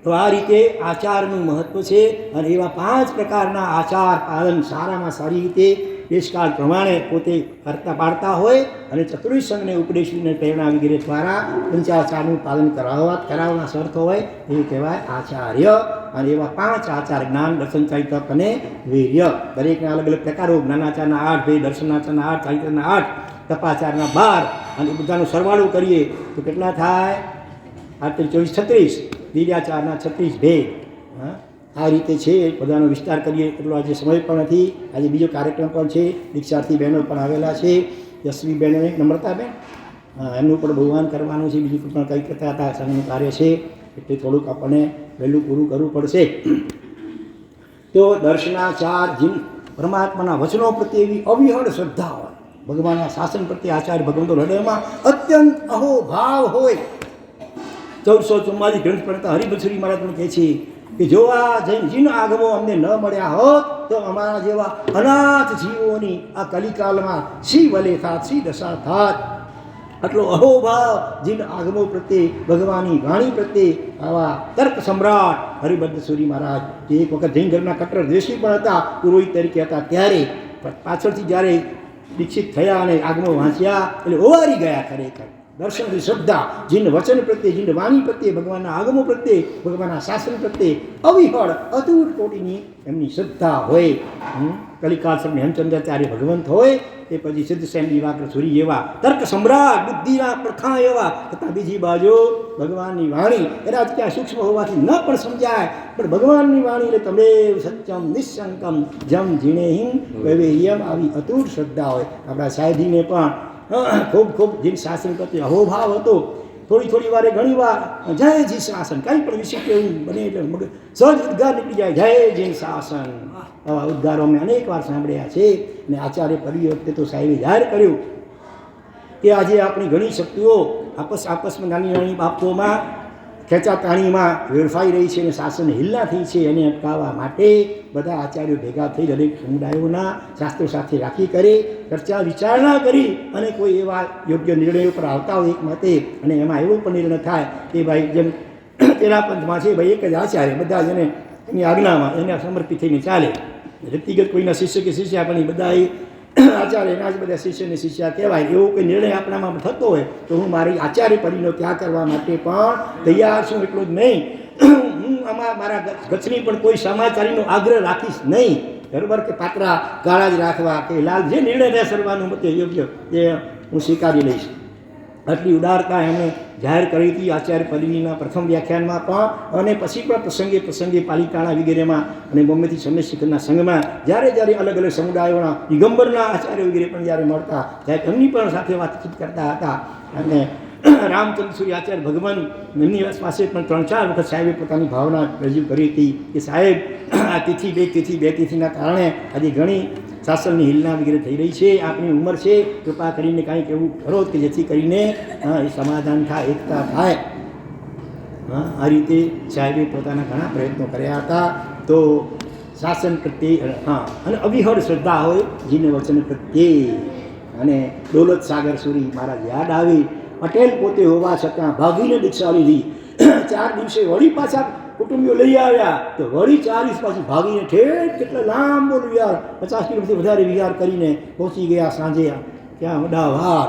તો આ રીતે આચારનું મહત્ત્વ છે. અને એવા 5 પ્રકારના આચાર પાલન સારામાં સારી રીતે દેશકાળ પ્રમાણે પોતે કરતા પાડતા હોય અને ચતુર્વિધ સંઘને ઉપદેશીને પ્રેરણા વગેરે દ્વારા પંચાચારનું પાલન કરાવવાના શર્ત હોય એ કહેવાય આચાર્ય. અને એવા 5 આચાર જ્ઞાન, દર્શન, ચારિત્ર અને વીર્ય. દરેકના અલગ અલગ પ્રકારો. જ્ઞાનાચારના 8 ભાઈ, દર્શનાચારના 8, ચારિત્રના 8, તપાચારના 12 અને એ બધાનો સરવાળો કરીએ તો કેટલા થાય? 8 24 36. વીર્યાચારના 36 ભેદ. હા, આ રીતે છે. બધાનો વિસ્તાર કરીએ એટલો આજે સમય પણ નથી. આજે બીજો કાર્યક્રમ પણ છે. દીક્ષાર્થી બહેનો પણ આવેલા છે. યશવી બહેનો, નમ્રતાબેન, એમનું પણ બહુમાન કરવાનું છે. બીજું પણ કંઈ કરતા હતા. સંઘનું કાર્ય છે એટલે થોડુંક આપણને વહેલું પૂરું કરવું પડશે. તો દર્શનાચાર જીન પરમાત્માના વચનો પ્રત્યે એવી અવિહળ શ્રદ્ધા હોય, ભગવાનના શાસન પ્રત્યે આચાર્ય ભગવંતો હૃદયમાં અત્યંત અહોભાવ હોય. 1444 ગ્રંથ પડતા હરિભદ્રશ્રી મહારાજ પણ કહે છે કે જો આ જીન આગમો અમને ન મળ્યા હોત તો અમારા જેવા અનાથ જીવોની આ કલિકાલમાં શી વલે થાત, શી દશા થાત. આટલો અહોભાવ જીન આગમો પ્રત્યે, ભગવાનની વાણી પ્રત્યે આવા તર્ક સમ્રાટ હરિભદ્રશ્રી મહારાજ, જે એક વખત જૈન ધર્મના કટ્ટર દ્વેષી પણ હતા, પુરોહિત તરીકે હતા, ત્યારે પાછળથી જ્યારે દીક્ષિત થયા અને આગમો વાંચ્યા એટલે ઓવારી ગયા. ખરેખર દર્શનની શ્રદ્ધા જીન વચન પ્રત્યે, જીન વાણી પ્રત્યે, ભગવાનના આગમો પ્રત્યે, ભગવાનના શાસન પ્રત્યે અવિહળ અતૂટ કોટીની એમની શ્રદ્ધા હોય. કલિકાળ સમય હેમચંદ્રાચાર્ય ભગવંત હોય એ પછી સિદ્ધસેન દિવાકર સુરી જેવા તર્ક સમ્રાટ, બુદ્ધિના પ્રથા એવા, તથા બીજી બાજુ ભગવાનની વાણી કદાચ ક્યાં સૂક્ષ્મ હોવાથી ન પણ સમજાય, પણ ભગવાનની વાણી એટલે તમેવ સત્યમ નિઃશંકમ જમ જીણેહિમ વૈવેયમ, આવી અતૂટ શ્રદ્ધા હોય. આપણા સાહેબજીને પણ ખૂબ ખૂબ જીન શાસન પ્રત્યે અહોભાવ હતો. થોડી વારે ઘણી વાર જય જી શાસન, કંઈ પણ વિશિષ્ટ એવું બને એટલે સહજ ઉદ્ગાર નીકળી જાય, જય જીન શાસન. આવા ઉદ્ગારો અમે અનેક વાર સાંભળ્યા છે. અને આચાર્ય પદવી વખતે તો સાહેબે જાહેર કર્યું કે આજે આપણી ઘણી શક્તિઓ આપસમાં નાની નાની બાબતોમાં ખેંચાતાણીમાં વેડફાઈ રહી છે અને શાસન હિલ્લા થઈ છે. એને અટકાવવા માટે બધા આચાર્યો ભેગા થઈ દરેક સમુદાયોના શાસ્ત્રો સાથે રાખી કરે, ચર્ચા વિચારણા કરી અને કોઈ એવા યોગ્ય નિર્ણયો પર આવતા હોય એક મતે, અને એમાં એવો પણ નિર્ણય થાય કે ભાઈ જેમ તેરા પંથમાં છે ભાઈ એક જ આચાર્ય, બધા જ એને એની આજ્ઞામાં એને સમર્પિત થઈને ચાલે. વ્યક્તિગત કોઈના શિષ્ય કે શિષ્યા પણ બધા એ આચાર્ય એના જ બધા શિષ્યને શિષ્યા કહેવાય. એવો કોઈ નિર્ણય આપણામાં થતો હોય તો હું મારી આચાર્ય પદવીનો ત્યાગ કરવા માટે પણ તૈયાર છું. એટલું જ નહીં, હું મારા ગચ્છની પણ કોઈ સમાચારીનો આગ્રહ રાખીશ નહીં. બરાબર કે પાત્રા કાળા જ રાખવા કે લાલ, જે નિર્ણય રહે સર્વાનું મતે યોગ્ય એ હું સ્વીકારી લઈશ. આટલી ઉદારતા એમણે જાહેર કરી હતી આચાર્ય પદવીના પ્રથમ વ્યાખ્યાનમાં પણ, અને પછી પણ પ્રસંગે પાલિતાણા વગેરેમાં અને બોમ્બેથી સંન્યાસીકરના સંઘમાં જ્યારે અલગ અલગ સમુદાયોના દિગંબરના આચાર્ય વગેરે પણ જ્યારે મળતા ત્યારે એમની પણ સાથે વાતચીત કરતા હતા. અને રામચંદ્ર સૂર્ય આચાર્ય ભગવાન એમની પાસે પણ 3-4 વખત સાહેબે પોતાની ભાવના રજૂ કરી હતી કે સાહેબ આ તિથિ બે તિથિના કારણે આજે ઘણી શાસનની હિલના વગેરે થઈ રહી છે, આપણી ઉંમર છે, કૃપા કરીને કાંઈક એવું કરો કે જેથી કરીને એ સમાધાન થાય, એકતા થાય. આ રીતે સાહેબે પોતાના ઘણા પ્રયત્નો કર્યા હતા. તો શાસન પ્રત્યે અને અવિહળ શ્રદ્ધા હોય જીને વચન પ્રત્યે. અને દોલત સાગર સુરી મહારાજ યાદ આવી. પટેલ પોતે હોવા છતાં ભાગીને દીક્ષા લીધી. 4 દિવસે વળી પાછા કુટુંબીઓ લઈ આવ્યા તો વળી 4 દિવસ પાછી ભાગીને ઠેઠ કેટલો લાંબો વિહાર, 50 કિલોમીટરથી વધારે વિહાર કરીને પહોંચી ગયા. સાંજે ત્યાં વડાવાર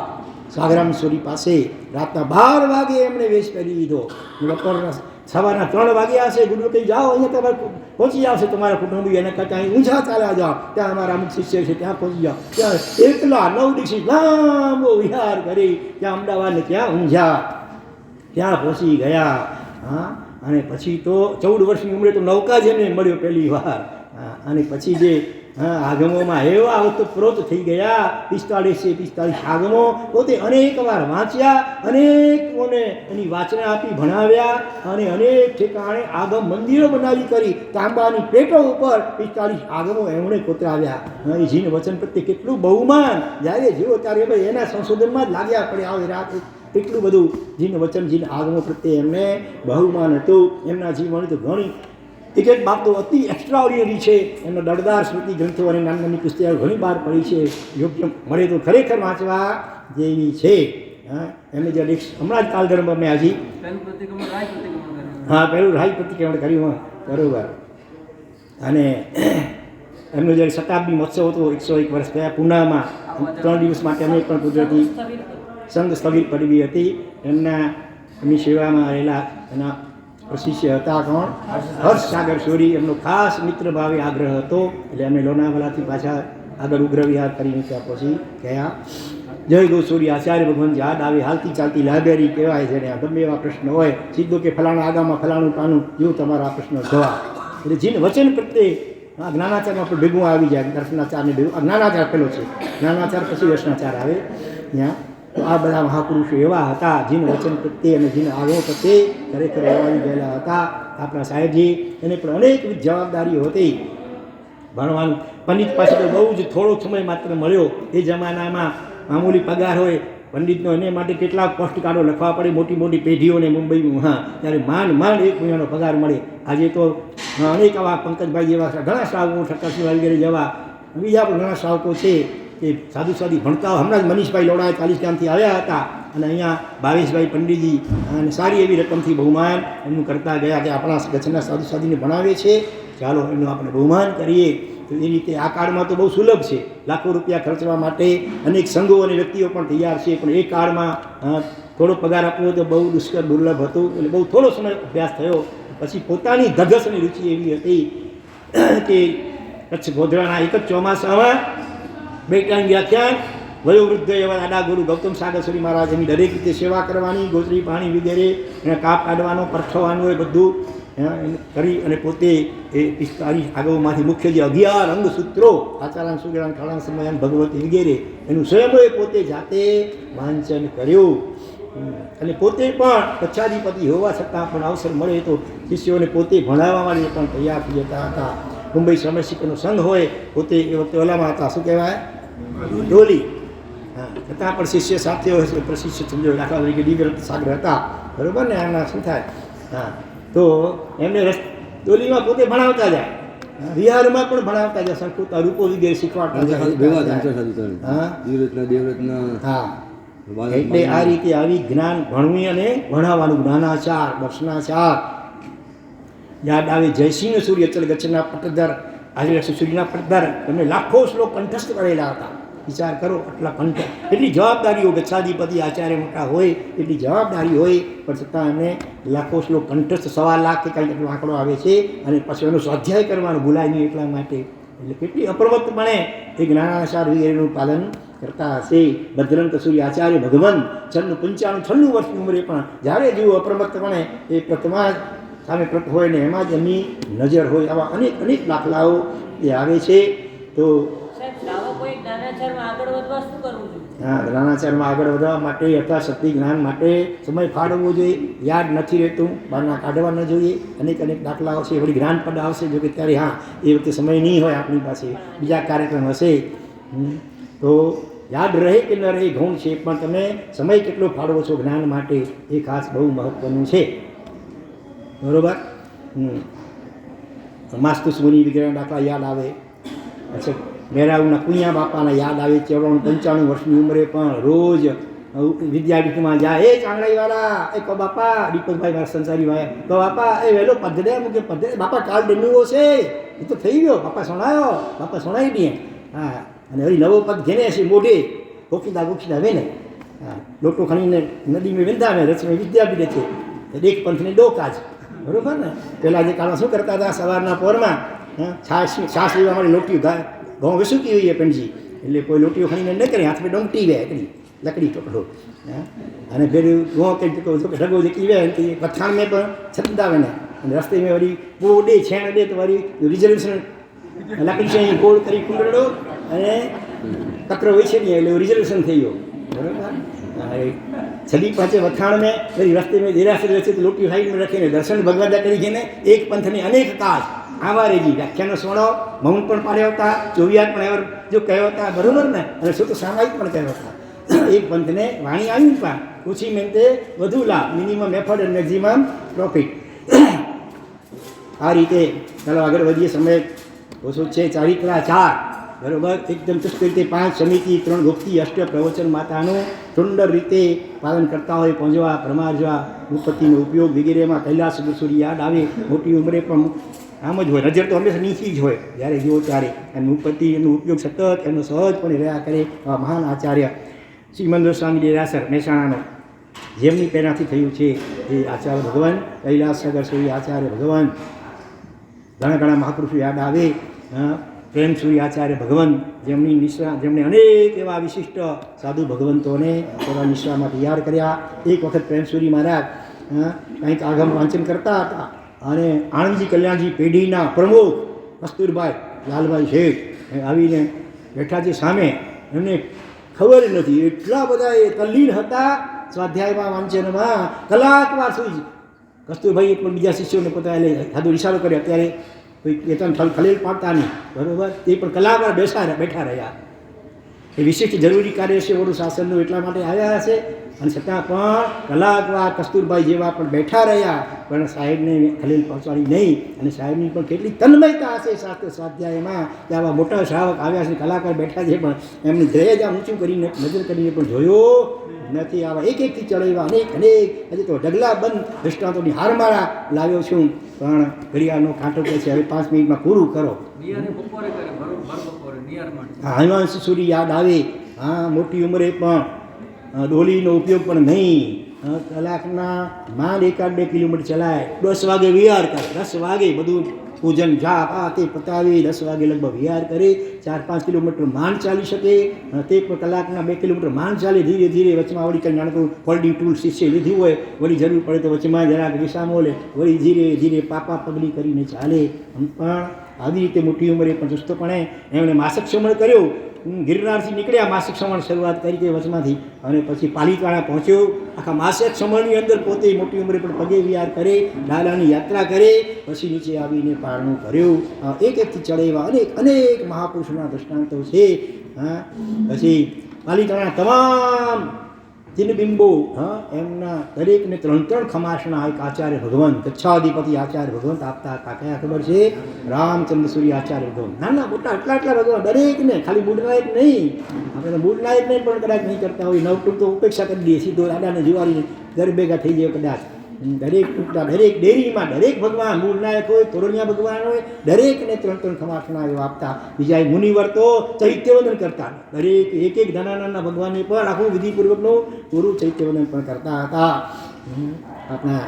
સાગરામશ્વરી પાસે રાતના 12 વાગે એમણે વેશ કરી લીધો. બપોરના સવારના 3 વાગ્યા હશે, ગુરુ કહી જાઓ અહીંયા તમારે પહોંચી આવશે તમારા કુટુંબી, એને કરતાં અહીં ઊંઝા ચાલ્યા જાઓ, ત્યાં અમારા અમુક શિષ્ય છે ત્યાં પહોંચી જાઓ. ત્યાં એકલા 9 દિવસથી લાંબો વિહાર કરી ત્યાં અમદાવાદને ત્યાં ઊંઝા ત્યાં પહોંચી ગયા. અને પછી તો 14 વર્ષની ઉંમરે તો નૌકા જ એને મળ્યો પહેલી વાર. અને પછી જે આગમોમાં એવા ઓતપ્રોત થઈ ગયા. 45 આગમો પોતે અનેક વાર વાંચ્યા, અનેકોને એની વાચના આપી ભણાવ્યા, અને અનેક ઠેકાણે આગમ મંદિરો બનાવી કરી. તાંબાની પ્લેટો ઉપર 45 આગમો એમણે કોતરાવ્યા. એ જીન વચન પ્રત્યે કેટલું બહુમાન જ્યારે જેવો ત્યારે ભાઈ એના સંશોધનમાં જ લાગ્યા પડે. આવે રાત એટલું બધું જીન વચન જીન આગમો પ્રત્યે એમને બહુમાન હતું. એમના જીવનની તો ઘણી એક બાબતો અતિ એક્સ્ટ્રાઓર્ડિનરી છે. એમનો દળદાર સ્મૃતિ ગ્રંથો અને નાની પુસ્તકો ઘણી બહાર પડી છે. યોગ્ય મળે તો ખરેખર વાંચવા જેવી છે. એમને જે હમણાં જ કાલધર્મ મેં હજી પહેલું રાય પ્રતિક્રમણ કર્યું. બરાબર. અને એમનો જ્યારે શતાબ્દી મહોત્સવ હતો 101 વર્ષ થયા પૂનામાં 3 દિવસ માટે અમે પણ કુદરતી સંઘ સ્થગિત પડવી હતી. એમની સેવામાં રહેલા એના શિષ્ય હતા કોણ? હર્ષ સાગર સોરી. એમનો ખાસ મિત્ર ભાવે આગ્રહ હતો એટલે અમે લોનાવાલાથી પાછા આગળ ઉગ્ર વિહાર કરીને ત્યાં પછી ગયા. જય ગૌસૂરી આચાર્ય ભગવાન યાદ આવે. હાલતી ચાલતી લાઇબ્રેરી કહેવાય છે ને ગમે એવા પ્રશ્ન હોય સીધો કે ફલાણા આગામાં ફલાણું પાનું જેવું તમારા પ્રશ્ન જવાબ. એટલે જીન વચન પ્રત્યે જ્ઞાનાચારમાં પણ ભેગું આવી જાય. દર્શનાચારને ભેગું જ્ઞાનાચાર પેલો છે, જ્ઞાનાચાર પછી દર્શનાચાર આવે ત્યાં. તો આ બધા મહાપુરુષો એવા હતા જીન વચન પ્રત્યે અને જીન આગો પ્રત્યે ખરેખર એવાઈ ગયેલા હતા. આપણા સાહેબજી એને પણ અનેકવિધ જવાબદારીઓ હતી. ભણવાનું પંડિત પાસે તો બહુ જ થોડો સમય માત્ર મળ્યો. એ જમાનામાં મામૂલી પગાર હોય પંડિતનો, એને માટે કેટલાક પોસ્ટકાર્ડો લખવા પડે મોટી મોટી પેઢીઓને મુંબઈમાં. હા, ત્યારે માંડ 1 મહિનાનો પગાર મળે. આજે તો અનેક આવા પંકજભાઈ જેવા ઘણા શ્રાવકો, ઠક્કરસિંહ વગેરે જેવા બીજા પણ ઘણા શ્રાવકો છે કે સાધુ સાધી ભણતા. હમણાં જ મનીષભાઈ લોડા 40 ગામથી આવ્યા હતા અને અહીંયા ભાવેશભાઈ પંડિતજી અને સારી એવી રકમથી બહુમાન એમનું કરતા ગયા કે આપણા કચ્છના સાધુ સાધીને ભણાવે છે, ચાલો એમનું આપણે બહુમાન કરીએ. તો એ રીતે આ કાળમાં તો બહુ સુલભ છે. લાખો રૂપિયા ખર્ચવા માટે અનેક સંઘો અને વ્યક્તિઓ પણ તૈયાર છે, પણ એ કાળમાં થોડો પગાર આપવો તો બહુ દુર્લભ હતું. એટલે બહુ થોડો સમય અભ્યાસ થયો. પછી પોતાની ધગસ અને રુચિ એવી હતી કે કચ્છ ગોધરાના એક જ ચોમાસામાં 2 ટાઈમ વ્યાખ્યાન, વયોવૃદ્ધ એવા દાદા ગુરુ ગૌતમ સાગર સોરી મહારાજ એની દરેક રીતે સેવા કરવાની, ગોત્રી પાણી વગેરે એને કાપ કાઢવાનો, પરખવાનું એ બધું કરી અને પોતે એ 45 આગળમાંથી મુખ્ય જે 11 અંગસૂત્રો આચારાન સુગરાન ખળાન સમયાન ભગવતી વગેરે એનું સ્વયં પોતે જાતે વાંચન કર્યું. અને પોતે પણ કચ્છાધિપતિ હોવા છતાં પણ અવસર મળે તો શિષ્યોને પોતે ભણાવવા માટે પણ તૈયાર થઈ જતા હતા. મુંબઈ સમયશિકરનો સંઘ હોય, પોતે એ વખતે ઓલામાં હતા, શું કહેવાય, ડોલી. હા, છતાં પણ શિષ્ય સાથે હોય છે. પ્રશિષ્ય સમજો, દાખલા તરીકે દિવ્ય સાગર હતા, બરાબર ને, આના શું થાય. હા, તો એમને ડોલીમાં પોતે ભણાવતા જાય, વિહારમાં પણ ભણાવતા જાય, સંસ્કૃત રૂપો વગેરે શીખવાડતા જાય. હા, એટલે આ રીતે આવી જ્ઞાન ભણવી અને ભણાવવાનું જ્ઞાનાચાર, દર્શનાચાર. યાદ આવે જયસિંહ સૂર્ય અચલ ગચ્છના પટધર, આજે સૂર્યના પટધર, એમને લાખો શ્લોક કંઠસ્થ કરેલા હતા. વિચાર કરો, આટલા કંઠ, એટલી જવાબદારીઓ. ગચ્છાધિપતિ આચાર્ય મોટા હોય એટલી જવાબદારી હોય, પણ છતાં એમને લાખો શ્લોક કંઠસ્થ, 1.25 લાખ કે કંઈક એટલો આંકડો આવે છે. અને પછી એનો સ્વાધ્યાય કરવાનું ભૂલાય નહીં એટલા માટે. એટલે કેટલી અપ્રમત્તપણે એ જ્ઞાનાચાર વગેરેનું પાલન કરતા હશે. ભદ્રંક સૂર્ય આચાર્ય ભગવાન 95 વર્ષની ઉંમરે પણ જ્યારે જુઓ અપ્રમત્તપણે એ પ્રથમા સામે પ્રત હોય ને એમાં જ એમની નજર હોય. આવા અનેક દાખલાઓ એ આવે છે. તો હા, જ્ઞાનાચારમાં આગળ વધવા માટે યથાશક્તિ જ્ઞાન માટે સમય ફાળવવો જોઈએ. યાદ નથી રહેતું, બહારના કાઢવા ન જોઈએ. અનેક દાખલાઓ છે. વળી જ્ઞાન પદ આવશે જો કે ત્યારે, હા, એ વખતે સમય નહીં હોય આપણી પાસે, બીજા કાર્યક્રમ હશે. તો યાદ રહે કે ન રહે ઘઉં છે, પણ તમે સમય કેટલો ફાળવો છો જ્ઞાન માટે એ ખાસ બહુ મહત્વનું છે. બરાબર. માસ્તુસ મુનિ વગેરેના દાખલા યાદ આવે. પછી મેરાઉના કુંયા બાપાના યાદ આવે. 94-95 વર્ષની ઉંમરે પણ રોજ વિદ્યાપીઠમાં જાય. એ ચાંગડાઈવાળા, એ કહો બાપા, દીપકભાઈ મારા સંસારી ભાઈ, કહો બાપા એ વહેલો પધરે મૂકે પધરે, બાપા કાલ ડન્નુઓ છે, એ તો થઈ ગયો, બાપા સોણાયો, બાપા સોણાઈ દઈએ. હા, અને વળી નવો પદ ઘેને છે મોઢે, ગોખીદા વેને. હા, લોટો ખણીને નદીમાં વેંધાવે, રચમે વિદ્યાપીઠ છે, એક પંથને ડોકા જ. બરાબર ને. પહેલાં જે કાળમાં શું કરતા હતા, સવારના પોરમાં છાશ લેવા માટે લોટીઓ ઘઉં વેસુકી હોઈએ પંજી, એટલે કોઈ લોટીઓ ખણીને ન કરે, હાથમાં ડોંગટી વે એકડી લકડી ટોકડો. અને ફેર ઘઉં કંઈક ઢગો જેટલી વે પથાણ મેં પણ છંદાવે ને, અને રસ્તે મેં વળી બહુ ડે છેણ ડે તો વળી રિઝર્વેશન લકડી છે ગોળ કરી કુંડળો અને કકરો હોય છે નહીં, એટલે રિઝર્વેશન થઈ ગયો. બરાબર. છડી પાસે વખાણ મેં વળી રસ્તે મેં દેરાસર રહેશે તો લોટી સાઈડમાં રાખીને દર્શન ભગવાદા કરી છે ને એક પંથની અનેક કાજ આવા રેજી. વ્યાખ્યાનો સોણો મૌન પણ પાડ્યા હતા, ચોવિયાત પણ એવા જો કહેવા હતા. બરાબર ને. અને શું તો સામાયિક પણ કહેવા હતા. એક પંથને વાણી આવી પણ ઓછી મહેનતે વધુ લાભ, મિનિમમ એફર્ટ અને મેક્ઝિમમ પ્રોફિટ. આ રીતે ચાલો આગળ વધીએ. સમય ઓછો છે. ચારિત્રાચાર બરાબર એકદમ ચુસ્ત રીતે 5 સમિતિ, 3 ગુપ્તી, 8 પ્રવચન માતાનું સુંદર રીતે પાલન કરતા હોય. પંજવા, પ્રમારજવા, મુપત્તિનો ઉપયોગ વગેરેમાં કૈલાસ સૂર્ય યાદ આવે. મોટી ઉંમરે પણ આમ જ હોય, નજર તો હંમેશા નીચી જ હોય, જ્યારે જુઓ ત્યારે એની ઉત્પત્તિ એનો ઉપયોગ સતત એનો સહજપણે રહ્યા કરે. આવા મહાન આચાર્ય શ્રીમંદર સ્વામી દેરાસર મહેસાણાનો, જેમની પ્રેરણાથી થયું છે એ આચાર્ય ભગવાન કૈલાસનગર સૂર્ય આચાર્ય ભગવાન. ઘણા ઘણા મહાપુરુષો યાદ આવે. પ્રેમ સૂર્ય આચાર્ય ભગવાન, જેમની નિશ્રા, જેમણે અનેક એવા વિશિષ્ટ સાધુ ભગવંતોને પોતાના નિશ્રામાં તૈયાર કર્યા. એક વખત પ્રેમ સૂરી મહારાજ કંઈક આગમ વાંચન કરતા હતા અને આણંદજી કલ્યાણજી પેઢીના પ્રમુખ કસ્તુરભાઈ લાલભાઈ શેઠ આવીને બેઠા છે સામે. એમને ખબર નથી, એટલા બધા એ તલ્લીન હતા સ્વાધ્યાયમાં વાંચનમાં, કલાકવાર સુધી. કસ્તુરભાઈ પણ બીજા શિષ્યોને પોતાને સાધુ ઇશારો કર્યો, અત્યારે કોઈ કેતન ખલેલ પાડતા નહીં, બરાબર, તે પણ કલાકવાર બેઠા રહ્યા. એ વિશિષ્ટ જરૂરી કાર્ય છે વડું શાસનનું, એટલા માટે આવ્યા હશે. અને છતાં પણ કલાકવાર કસ્તુરભાઈ જેવા પણ બેઠા રહ્યા, પણ સાહેબને ખલેલ પહોંચાડી નહીં. અને સાહેબની પણ કેટલી તન્મયતા હશે શાસ્ત્ર સ્વાધ્યાયમાં, કે આવા મોટા શ્રાવક આવ્યા છે, કલાકાર બેઠા છે, પણ એમની ધ્યેય આમ ઊંચું કરીને નજર કરીને પણ જોયો નથી. આવા એક એકથી ચડાવ્યા અનેક હજી તો ઢગલાબંધ દૃષ્ટાંતોની હારમાળા લાવ્યો છું, પણ ઘડિયાળનો કાંટો કહે છે હવે 5 મિનિટમાં પૂરું કરો. હા, હનુમાન સૂરી યાદ આવે. હા, મોટી ઉંમરે પણ ડોલીનો ઉપયોગ પણ નહીં, કલાકના માંડ 1-2 કિલોમીટર ચલાય, 10 વાગે વિહાર કરે, 10 વાગે બધું પૂજન જાપ આ તે પતાવી 10 વાગે લગભગ વિહાર કરે. 4-5 કિલોમીટર માંડ ચાલી શકે, તે પણ કલાકના 2 કિલોમીટર માંડ ચાલે. ધીરે ધીરે વચમાં વળી કંઈ નાનકડું ફોલ્ડિંગ ટૂલ શીશે લીધી હોય, વળી જરૂર પડે તો વચમાં જરાક વિસામો લે, વળી ધીરે ધીરે પાપા પગલી કરીને ચાલે. પણ આવી રીતે મોટી ઉંમરે પણ ચુસ્તપણે એમણે માસિક શ્રમણ કર્યું. ગિરનારથી નીકળ્યા, માસિક શ્રમણ શરૂઆત કરી કે વચમાંથી, અને પછી પાલિતાણા પહોંચ્યો. આખા માસિક શ્રમણની અંદર પોતે મોટી ઉંમરે પણ પગે વિહાર કરે, ડાલાની યાત્રા કરે, પછી નીચે આવીને પારણું કર્યું. એક એકથી ચડેવા અનેક મહાપુરુષોના દૃષ્ટાંતો છે. હા, પછી પાલિતાણા તમામ ચિન્નબિંબો, એમના દરેકને 3 ખમાસના એક આચાર્ય ભગવાન, ગચ્છાધિપતિ આચાર્ય ભગવંત આપતા હતા. કયા ખબર છે? રામચંદ્ર સૂર્ય આચાર્ય ભગવાન. નાના મોટા એટલા ભગવાન દરેકને, ખાલી મૂળનાયક નહીં. આપણે મૂળનાયક નહીં પણ કદાચ નહીં કરતા હોય, નવટુક તો ઉપેક્ષા કરી દઈએ, સીધો દાદાને જુવારીને ઘર ભેગા થઈ જાય કદાચ. દરેક ટૂંકતા દરેક ડેરીમાં દરેક ભગવાન મૂળનાયક હોય, તોરણિયા ભગવાન હોય, દરેકને 3 ખમાસના એવા આપતા. બીજા મુનિવર તો ચૈત્યવંદન કરતા, દરેક એક નાના ભગવાનને પણ આખું વિધિપૂર્વકનું પૂરું ચૈત્યવંદન પણ કરતા હતા. આપણા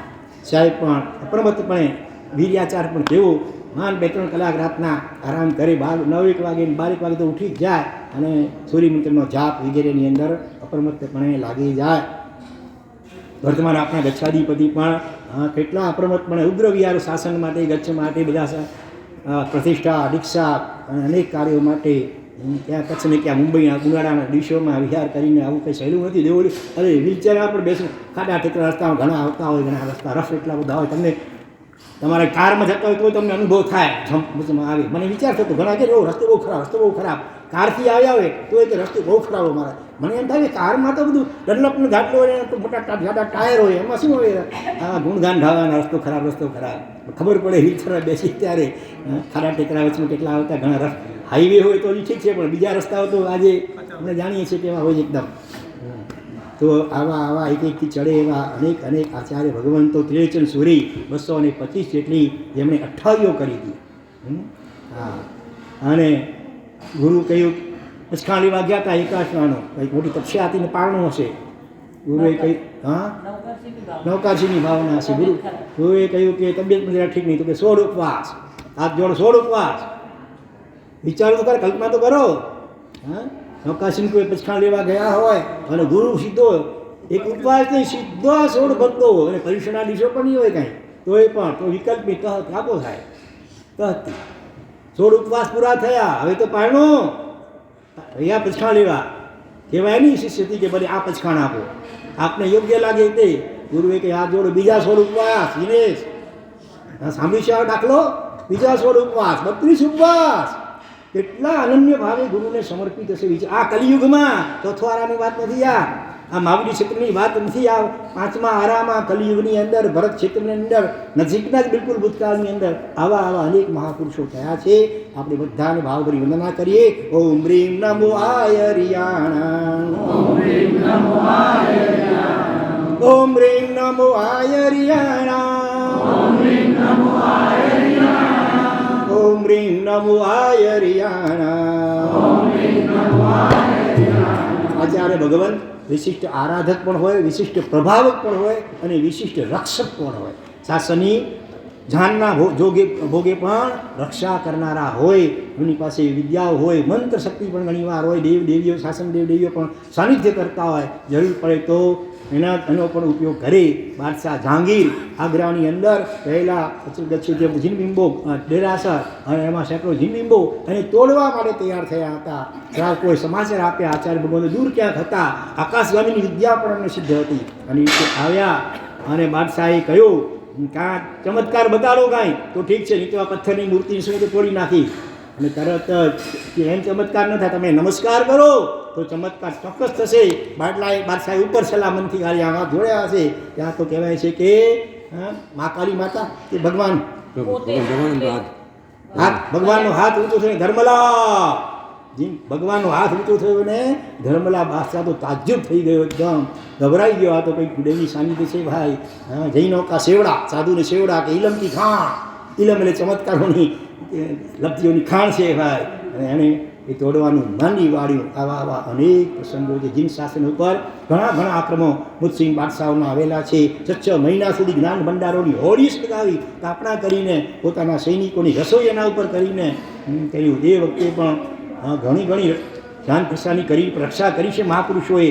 સાહેબ પણ અપ્રમત્તપણે વીર્યાચાર પણ કેવો, માન 2-3 કલાક રાતના આરામ કરે, 9-1 વાગે 12 વાગે તો ઉઠી જ જાય અને સૂર્યમંત્રનો જાપ વગેરેની અંદર અપ્રમત્તપણે લાગી જાય. વર્તમાન આપણા ગચ્છાધિપતિ પણ કેટલા અપ્રમત્તપણે ઉગ્ર વિહાર શાસન માટે, ગચ્છ માટે, બધા પ્રતિષ્ઠા દીક્ષા અને અનેક કાર્યો માટે ત્યાં કચ્છ ને ક્યાં મુંબઈના ઉનાળાના દિવસોમાં વિહાર કરીને આવું કંઈ સહેલું નથી. દેવળી અરે વ્હીલચેરમાં પણ બેસું, ખાડા ટેકરા રસ્તામાં ઘણા આવતા હોય, ઘણા રસ્તા રફ એટલા બધા હોય, તમને તમારે કારમાં જતા હોય તો તમને અનુભવ થાય, જમ્પમાં આવે. મને વિચાર થતો ઘણા કે રસ્તો બહુ ખરાબ, કારથી આવ્યા હોય તો એ કે રસ્તો બહુ ખરાબ હોય મારા. મને એમ થાય કે કારમાં તો બધું ડનલપનું ઘાટલું હોય, તો મોટા જાડા ટાયર હોય, એમાં શું હોય આ ગુણગાન ઢાળવાના, રસ્તો ખરાબ. ખબર પડે વ્હીલચેરમાં બેસી ત્યારે ખાડા ટેકરા વચ્ચે કેટલા આવતા, ઘણા રફ. હાઈવે હોય તો ઠીક છે, પણ બીજા રસ્તાઓ તો આજે આપણે જાણીએ છીએ કે એમાં હોય એકદમ. તો આવા એકથી ચડે એવા અનેક આચાર્ય ભગવંતો, ત્રિલોચન સૂરી 225 જેટલી જેમણે 28 કરી હતી. હા, અને ગુરુ કહ્યું પચખાણ લેવા ગયા હતા એકાશવાનો, કંઈક મોટી તપસ્યા હતી ને પારણું હશે. ગુરુએ કહ્યું નવકારસીની ભાવના હશે. ગુરુએ કહ્યું કે તબિયત જરા ઠીક નહીં, તો કે 16 ઉપવાસ, હાથ જોડો 16 ઉપવાસ. વિચારો તો કરો, કલ્પના તો કરો. હા, નૌકાસીન કોઈ પચખાણ લેવા ગયા હોય અને ગુરુ સીધો એક ઉપવાસ નહીં, સીધો 16 ભક્તો, અને પરીક્ષાના દિવસો પણ નહીં હોય કાંઈ, તો એ પણ તો વિકલ્પની કાપો થાય. 16 ઉપવાસ પૂરા થયા, હવે તો પારણો અહીંયા પચખાણ લેવા. કહેવાય નહીં શિષ્યથી કે ભલે આ પચખાણ આપો, આપને યોગ્ય લાગે તે. ગુરુએ કે હાથ જોડો, બીજા 16 ઉપવાસ. દિનેશ સાંભળી છે દાખલો? બીજા 16 ઉપવાસ, 32 ઉપવાસ. કેટલા અનન્ય ભાવે ગુરુને સમર્પિત હશે. આ કલિયુગમાં ચોથવારાની વાત નથી, આ માવડી ક્ષેત્રની વાત નથી, આ 5મા આરામાં કલિયુગની અંદર, ભરત ક્ષેત્રની અંદર, નજીકના જ બિલકુલ ભૂતકાળની અંદર આવા અનેક મહાપુરુષો થયા છે. આપણે બધાને ભાવભરી વંદના કરીએ. ઓમ રીમ નમો આયરિયાણા, ઓમ રીમ નમો આયરિયાણા, ઓમ રીમ નમો આયરિયાણા, ઓમ રીમ નમો આયરિયાણા. રીમ નમો આયરિયાણા. આચાર્ય ભગવાન વિશિષ્ટ આરાધક પણ હોય, વિશિષ્ટ પ્રભાવક પણ હોય અને વિશિષ્ટ રક્ષક પણ હોય. શાસનની જાનના ભોગે પણ રક્ષા કરનારા હોય. એમની પાસે વિદ્યાઓ હોય, મંત્ર શક્તિ પણ ઘણીવાર હોય. દેવીઓ શાસન દેવીઓ પણ સાનિધ્ય કરતા હોય. જરૂર પડે તો એનો પણ ઉપયોગ કરે. બાદશાહ જહાંગીર આગ્રાની અંદર પહેલાં જીનબિંબો ડેરાસર અને એમાં સેંકડો જીનબિંબો એને તોડવા માટે તૈયાર થયા હતા. ત્યાં કોઈ સમાચાર આપ્યા આચાર્ય ભગવાન દૂર ક્યાંક હતા. આકાશગામીની વિદ્યા પણ એમને સિદ્ધ હતી. અને એ આવ્યા અને બાદશાહે કહ્યું કાં ચમત્કાર બતાડો કાંઈ તો ઠીક છે, નહીં તો આ પથ્થરની મૂર્તિ શું તો તોડી નાખી. અને તરત જ એમ ચમત્કાર ન થાય, તમે નમસ્કાર કરો તો ચમત્કાર ચોક્કસ થશે. બાદશાહે ઉપર સલામનથી ખાલી આમાં જોડ્યા હશે. ત્યાં તો કહેવાય છે કે મા કાળી માતા કે ભગવાન ભગવાનનો હાથ ઊંચો થયો ધર્મલા ભગવાનનો હાથ ઊંચો થયો ને ધર્મલા બાદશાહ તો તાજ્જુબ થઈ ગયો, એકદમ ગભરાઈ ગયો. આ તો કંઈક દેવી સાનિધ્ય છે ભાઈ. જૈનો કા સેવડા, સાધુને સેવડા કે ઇલમ કી ખાણ. ઇલમ એટલે ચમત્કારોની લબ્ધિઓની ખાણ છે ભાઈ. અને એણે એ તોડવાનું માંડી વાળ્યું. આવા અનેક પ્રસંગો છે. જીન શાસન ઉપર ઘણા આક્રમો મુસ્લિમ બાદશાહોના આવેલા છે. 6 મહિના સુધી જ્ઞાન ભંડારોની હોડી સળગાવી, કાપણા કરીને પોતાના સૈનિકોની રસોઈ એના ઉપર કરીને કર્યું. એ વખતે પણ ઘણી જાન પ્રસારની કરી રક્ષા કરી છે મહાપુરુષોએ.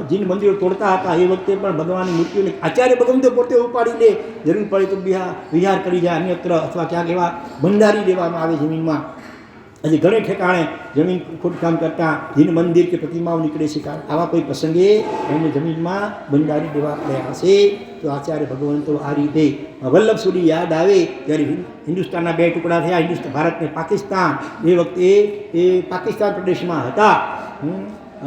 જીન મંદિરો તોડતા હતા એ વખતે પણ ભગવાનની મૂર્તિઓને આચાર્ય ભગવાન તો પોતે ઉપાડી લે, જરૂર પડે તો વિહાર કરી જાય અન્યત્ર, અથવા ક્યાંક એવા ભંડારી દેવામાં આવે જમીનમાં. હજી ઘણે ઠેકાણે જમીન ખોદકામ કરતાં જીન મંદિર કે પ્રતિમાઓ નીકળે છે. આવા કોઈ પ્રસંગે એમને જમીનમાં બંધારી દેવા પડ્યા હશે. તો આચાર્ય ભગવાન તો આ રીતે વલ્લભ સુધી યાદ આવે ત્યારે હિન્દુસ્તાનના 2 ટુકડા થયા, ભારત અને પાકિસ્તાન. એ વખતે એ પાકિસ્તાન પ્રદેશમાં હતા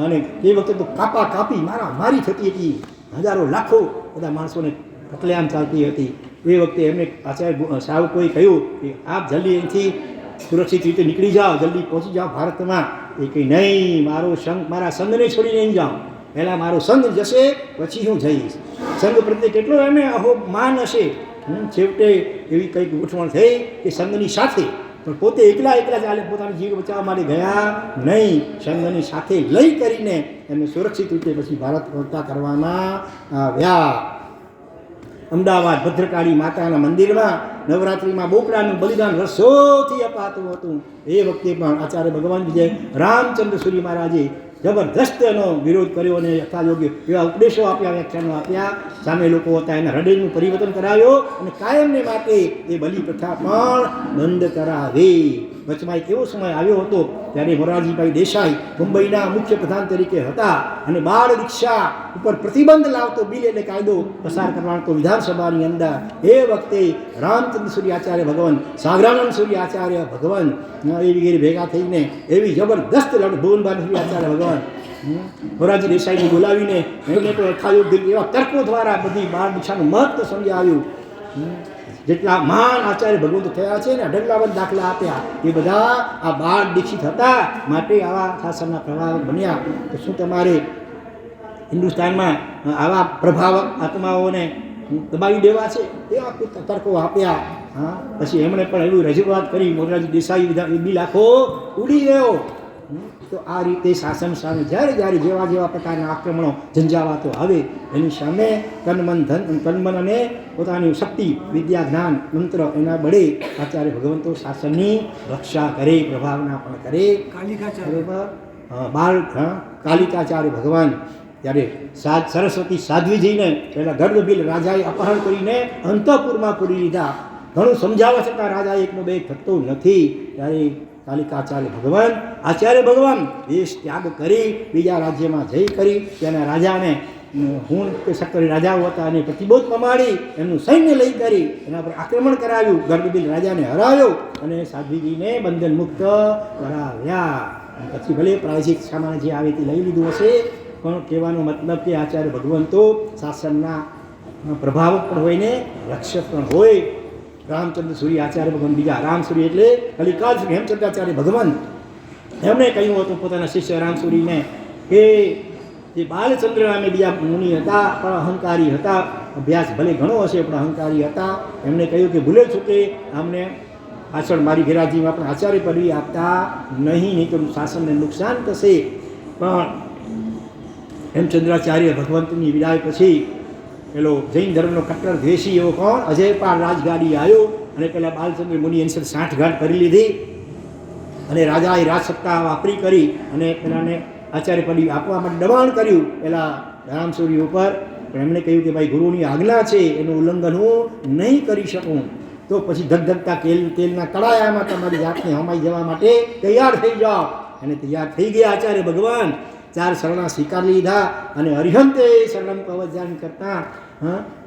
અને એ વખતે તો કાપી મારી થતી હતી. હજારો લાખો બધા માણસોને કતલેઆમ ચાલતી હતી. એ વખતે એમને આચાર્ય શાહુકોએ કહ્યું કે આપ જલ્દી અહીંથી સુરક્ષિત રીતે નીકળી જાઓ, જલ્દી પહોંચી જાઓ ભારતમાં. એ કંઈ નહીં, મારા સંઘને છોડીને નહીં જાઉં. પહેલાં મારો સંઘ જશે પછી હું જઈશ. સંઘ પ્રત્યે કેટલો એને માન હશે. છેવટે એવી કંઈક ગોઠવણ થઈ કે સંઘની સાથે, પણ પોતે એકલા ચાલે, પોતાની જીવ બચાવવા માટે ગયા નહીં. સંઘની સાથે લઈ કરીને એમને સુરક્ષિત રીતે પછી ભારત પહોંચતા કરવામાં આવ્યા. અમદાવાદ ભદ્રકાળી માતાના મંદિરમાં નવરાત્રિમાં બોકડાનું બલિદાન વર્ષોથી અપાતું હતું. એ વખતે પણ આચાર્ય ભગવાન વિજય રામચંદ્ર સૂરી મહારાજે જબરદસ્ત એનો વિરોધ કર્યો અને યથાયોગ્ય એવા ઉપદેશો આપ્યા, વ્યાખ્યાનો આપ્યા. સામે લોકો હતા એના હૃદયનું પરિવર્તન કરાવ્યો અને કાયમને માટે એ બલિ પ્રથા પણ બંધ કરાવી. વચમાં એક એવો સમય આવ્યો હતો ત્યારે મોરારજીભાઈ દેસાઈ મુંબઈના મુખ્ય પ્રધાન તરીકે હતા અને બાળ રિક્ષા ઉપર પ્રતિબંધ લાવતો બિલ એટલે કાયદો પસાર કરવાનો તો વિધાનસભાની અંદર. એ વખતે રામચંદ્ર સૂરી આચાર્ય ભગવાન, સાગરાનંદ સૂરી આચાર્ય ભગવાન એ વગેરે ભેગા થઈને એવી જબરદસ્ત ભુવનભાઈ સૂરી આચાર્ય ભગવાન મોરારજી દેસાઈને બોલાવીને એમને તો યથાયોગ્ય એવા તર્કો દ્વારા બધી બાળ રિક્ષાનું મહત્વ સમજાવ્યું. જેટલા મહાન આચાર્ય ભગવંત થયા છે ને ઢગલાબંધ દાખલા આપ્યા એ બધા આ બાળ દીક્ષિત હતા, માટે આવા શાસનના પ્રભાવક બન્યા. તો શું તમારે હિન્દુસ્તાનમાં આવા પ્રભાવક આત્માઓને દબાવી દેવા છે? એવા તર્કો આપ્યા. પછી એમણે પણ એવી રજૂઆત કરી. મોરારજી દેસાઈ બિલ આખો ઉડી ગયો. તો આ રીતે શાસન સામે જ્યારે જેવા પ્રકારના આક્રમણો ઝંઝાવાતો આવે એની સામે તન મન અને પોતાની શક્તિ, વિદ્યા, જ્ઞાન, મંત્ર એના બળે આચાર્ય ભગવંતો શાસનની રક્ષા કરે, પ્રભાવના પણ કરે. કાલિકાચાર્ય ભગવાન ત્યારે સરસ્વતી સાધ્વીજીને પહેલાં ગર્ભબીલ રાજાએ અપહરણ કરીને અંતઃપુરમાં પૂરી લીધા. ઘણું સમજાવવા છતાં રાજા એકનો બે થતો નથી. ત્યારે કાલિકાચાર્ય ભગવાન આચાર્ય ભગવાન દેશ ત્યાગ કરી બીજા રાજ્યમાં જઈ કરી ત્યાંના રાજાને શક્કરી રાજાઓ હતા અને પ્રતિબોધ પમાડી એમનું સૈન્ય લઈ કરી એના પર આક્રમણ કરાવ્યું. ગર્ભબીલ રાજાને હરાવ્યો અને સાધ્વીજીને બંધન મુક્ત કરાવ્યા. પછી ભલે પ્રાયશ્ચિત સામાન જે આવે તે લઈ લીધું હશે, પણ કહેવાનો મતલબ કે આચાર્ય ભગવંતો શાસનના પ્રભાવક પણ હોય ને રક્ષક પણ હોય. રામચંદ્ર સૂરી આચાર્ય ભગવાન, બીજા રામસૂરી એટલે કલિકાલ શ્રી હેમચંદ્રાચાર્ય ભગવાન, એમણે કહ્યું હતું પોતાના શિષ્ય રામસૂરીને કે જે બાલચંદ્ર નામે બીજા મુનિ હતા પણ અહંકારી હતા. અભ્યાસ ભલે ઘણો હશે પણ અહંકારી હતા. એમણે કહ્યું કે ભૂલે ચૂકે અમને પાછળ મારી ઘેરાજીમાં પણ આચાર્ય પદવી આપતા નહીં તો શાસનને નુકસાન થશે. પણ હેમચંદ્રાચાર્ય ભગવંતની વિદાય પછી પેલો જૈન ધર્મનો કટ્ટર દ્વેષી એવો કોણ અજયપાલ રાજગાડી આવ્યો અને પેલા બાલચંદ્ર મુનિ એની સાથે સાંઠગાંઠ કરી લીધી અને રાજાએ રાજસત્તા વાપરી કરી અને પેલાને આચાર્ય પદવી આપવા માટે દબાણ કર્યું પેલા રામસૂરી ઉપર. પણ એમણે કહ્યું કે ભાઈ ગુરુની આજ્ઞા છે એનું ઉલ્લંઘન હું નહીં કરી શકું. તો પછી ધગધગતા તેલના કડાયામાં તમારી જાતને હમાઈ જવા માટે તૈયાર થઈ જાઓ. અને તૈયાર થઈ ગયા આચાર્ય ભગવાન. 4 શરણા સ્વીકાર લીધા અને અરિહંતે શરણમ કવચાન કરતા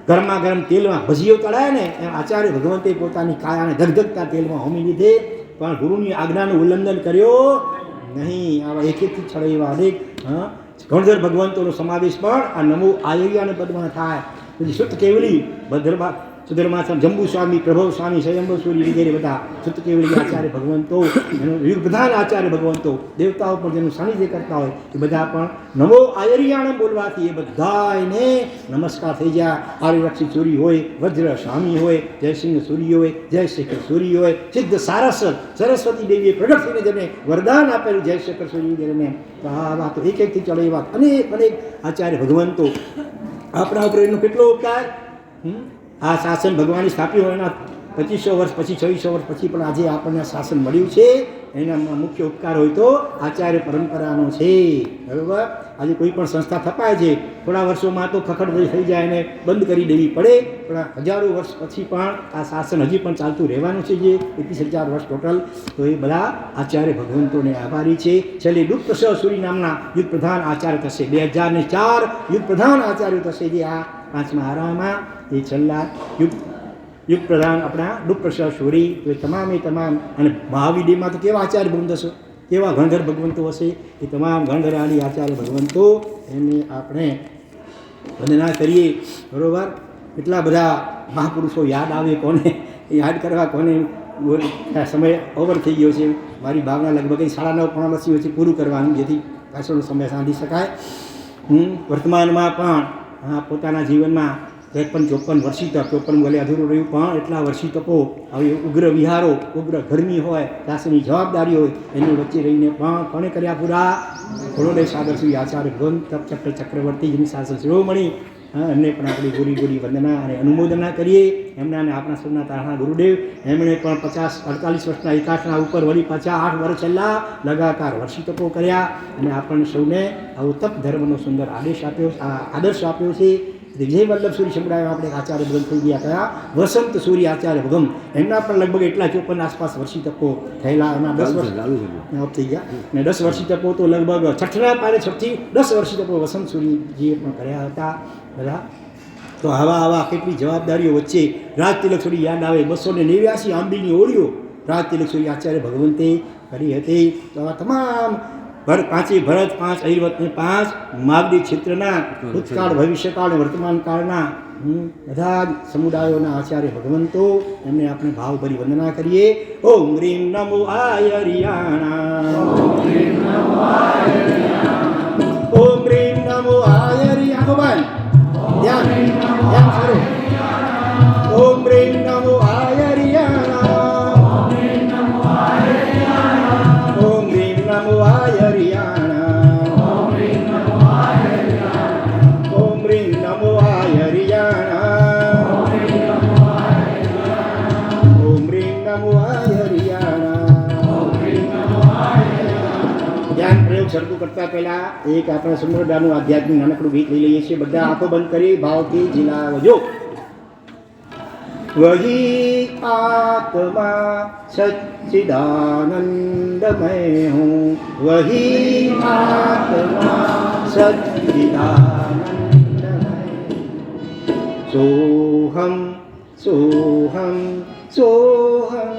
ગરમા ગરમ તેલમાં ભજીઓ તળાય ને એમ આચાર્ય ભગવંતે પોતાની કાયાને ધગધગતા તેલમાં હોમી લીધે. પણ ગુરુની આજ્ઞાનું ઉલ્લંઘન કર્યો નહીં. આવા એકથી છળેવા અનેક ગણધર ભગવંતોનો સમાવેશ પણ આ નમો આયર્યાને પદમાં થાય. પછી સુત કેવલી ભદ્રબા સુધર્માસન જંબુ સ્વામી પ્રભવ સ્વામી સ્વયંભુ સૂરી વગેરે બધા સુત કેવલી આચાર્ય ભગવંતો એનું યુગપ્રધાન આચાર્ય ભગવંતો દેવતાઓ પર જેનું સાનિધ્ય કરતા હોય એ બધા પણ નમો આયર્યાણે બોલવાથી એ બધાને નમસ્કાર થઈ ગયા. આર્યરક્ષી સૂરી હોય, વજ્ર સ્વામી હોય, જયસિંહ સૂરી હોય, જયશેખર સૂરી હોય, સિદ્ધ સારસ સરસ્વતી દેવીએ પ્રગટ થઈને જેને વરદાન આપેલું જયશેખર સૂરી વગેરેને. તો આ વાતો એક એકથી ચડે એ વાત અનેક અનેક આચાર્ય ભગવંતો આપણા ઉપર એનો કેટલો ઉપકાર. આ શાસન ભગવાને સ્થાપ્યું હોય એના 2500 વર્ષ પછી 2600 વર્ષ પછી પણ આજે આપણને શાસન મળ્યું છે. એના મુખ્ય ઉપકાર હોય તો આચાર્ય પરંપરાનો છે. બરાબર. આજે કોઈ પણ સંસ્થા થપાય છે થોડા વર્ષોમાં તો ખખડ થઈ જાય અને બંધ કરી દેવી પડે. પણ હજારો વર્ષ પછી પણ આ શાસન હજી પણ ચાલતું રહેવાનું છે. જે 21,000 વર્ષ ટોટલ. તો એ બધા આચાર્ય ભગવંતોને આભારી છે. છેલ્લે ડુપ્રસવ સૂરી નામના યુગ પ્રધાન આચાર્ય થશે. 2004 યુગ પ્રધાન આચાર્ય થશે. જે આ 5મા આરામાં એ છેલ્લા યુગ પ્રધાન આપણા ડુપ્રસવ સૂરી. તો એ તમામ અને મહાવિડીમાં તો કેવા આચાર્ય ભગવંત હશે, કેવા ગણધર ભગવંતો હશે. એ તમામ ગણધરાની આચાર્ય ભગવંતો એમને આપણે વંદના કરીએ. બરાબર. એટલા બધા મહાપુરુષો યાદ આવે કોને યાદ કરવા કોને. સમય ઓવર થઈ ગયો છે. મારી ભાવના લગભગ 9:30 પોણા વર્ષથી પછી પૂરું કરવાનું જેથી પાછળનો સમય સાંધી શકાય. વર્તમાનમાં પણ પોતાના જીવનમાં 53-54 વર્ષી તપ 54 ભલે અધૂરું રહ્યું પણ એટલા વર્ષી તપો આવી ઉગ્ર વિહારો, ઉગ્ર ગરમી હોય, દાસની જવાબદારી હોય એની વચ્ચે રહીને પણ કોણે કર્યા પૂરા? ઘોડોદય સાગર શ્રી આચાર્ય ભગવંત તપ ચક્રવર્તી જેની શાસન શિરોમણી એમને પણ આપણે ગોરી વંદના અને અનુમોદના કરીએ. એમના અને આપણા સૌના તારણા ગુરુદેવ એમણે પણ 50-48 વર્ષના એકાશના ઉપર વળી પાછા 8 વર્ષ છેલ્લા લગાતાર વર્ષી તપો કર્યા અને આપણને સૌને આવો તપ ધર્મનો સુંદર આદર્શ આપ્યો છે. વિજય વલ્લભ સૂરી સંભળાયો આપણે આચાર્ય ભગવન થઈ ગયા કયા વસંત સૂરી આચાર્ય ભગમ એમના પણ લગભગ એટલા 54 આસપાસ વર્ષી તપો થયેલા. એમાં 10 વર્ષ થઈ ગયા અને 10 વર્ષી તપો તો લગભગ છઠ્ઠના પારે 10 વર્ષી તપો વસંત સૂરીજીએ પણ કર્યા હતા બધા. તો આવા કેટલી જવાબદારીઓ વચ્ચે રાજતિલક સૂરી યાદ આવે. 289 આંબીની ઓળીઓ રાજતિલક સૂરી આચાર્ય ભગવંતે કરી હતી. તો આવા તમામ પાંચે ભરત, 5 ઐરવત ને 5 માગડી ક્ષેત્રના ભૂતકાળ, ભવિષ્યકાળ અને વર્તમાન કાળના બધા જ સમુદાયોના આચાર્ય ભગવંતો એમને આપણે ભાવભરી વંદના કરીએ. ઓમ રીમ નમો આયરિયાણા, ઓમ રીમ નમો આયરિયાણા. ધ્યાન સારું. ઓમ રીમ નમો આયરિયાણા, ઓમ રીમ નમો આયરિયાણા, ઓમ રીમ નમો આયરિયાણા, ઓમ રીમ નમો આયરિયાણા. ધ્યાન પ્રયોગ શરૂ કરતા પહેલા એક આપણે સુંદરદાનું આધ્યાત્મિક નાનકડું ગીત લઈ લઈએ છીએ. બધા આંખો બંધ કરી ભાવથી ઝીલાવજો. वही आत्मा सच्चिदानंदमय हूँ, वही आत्मा सच्चिदानंदमय. सोहम सोहम सोहम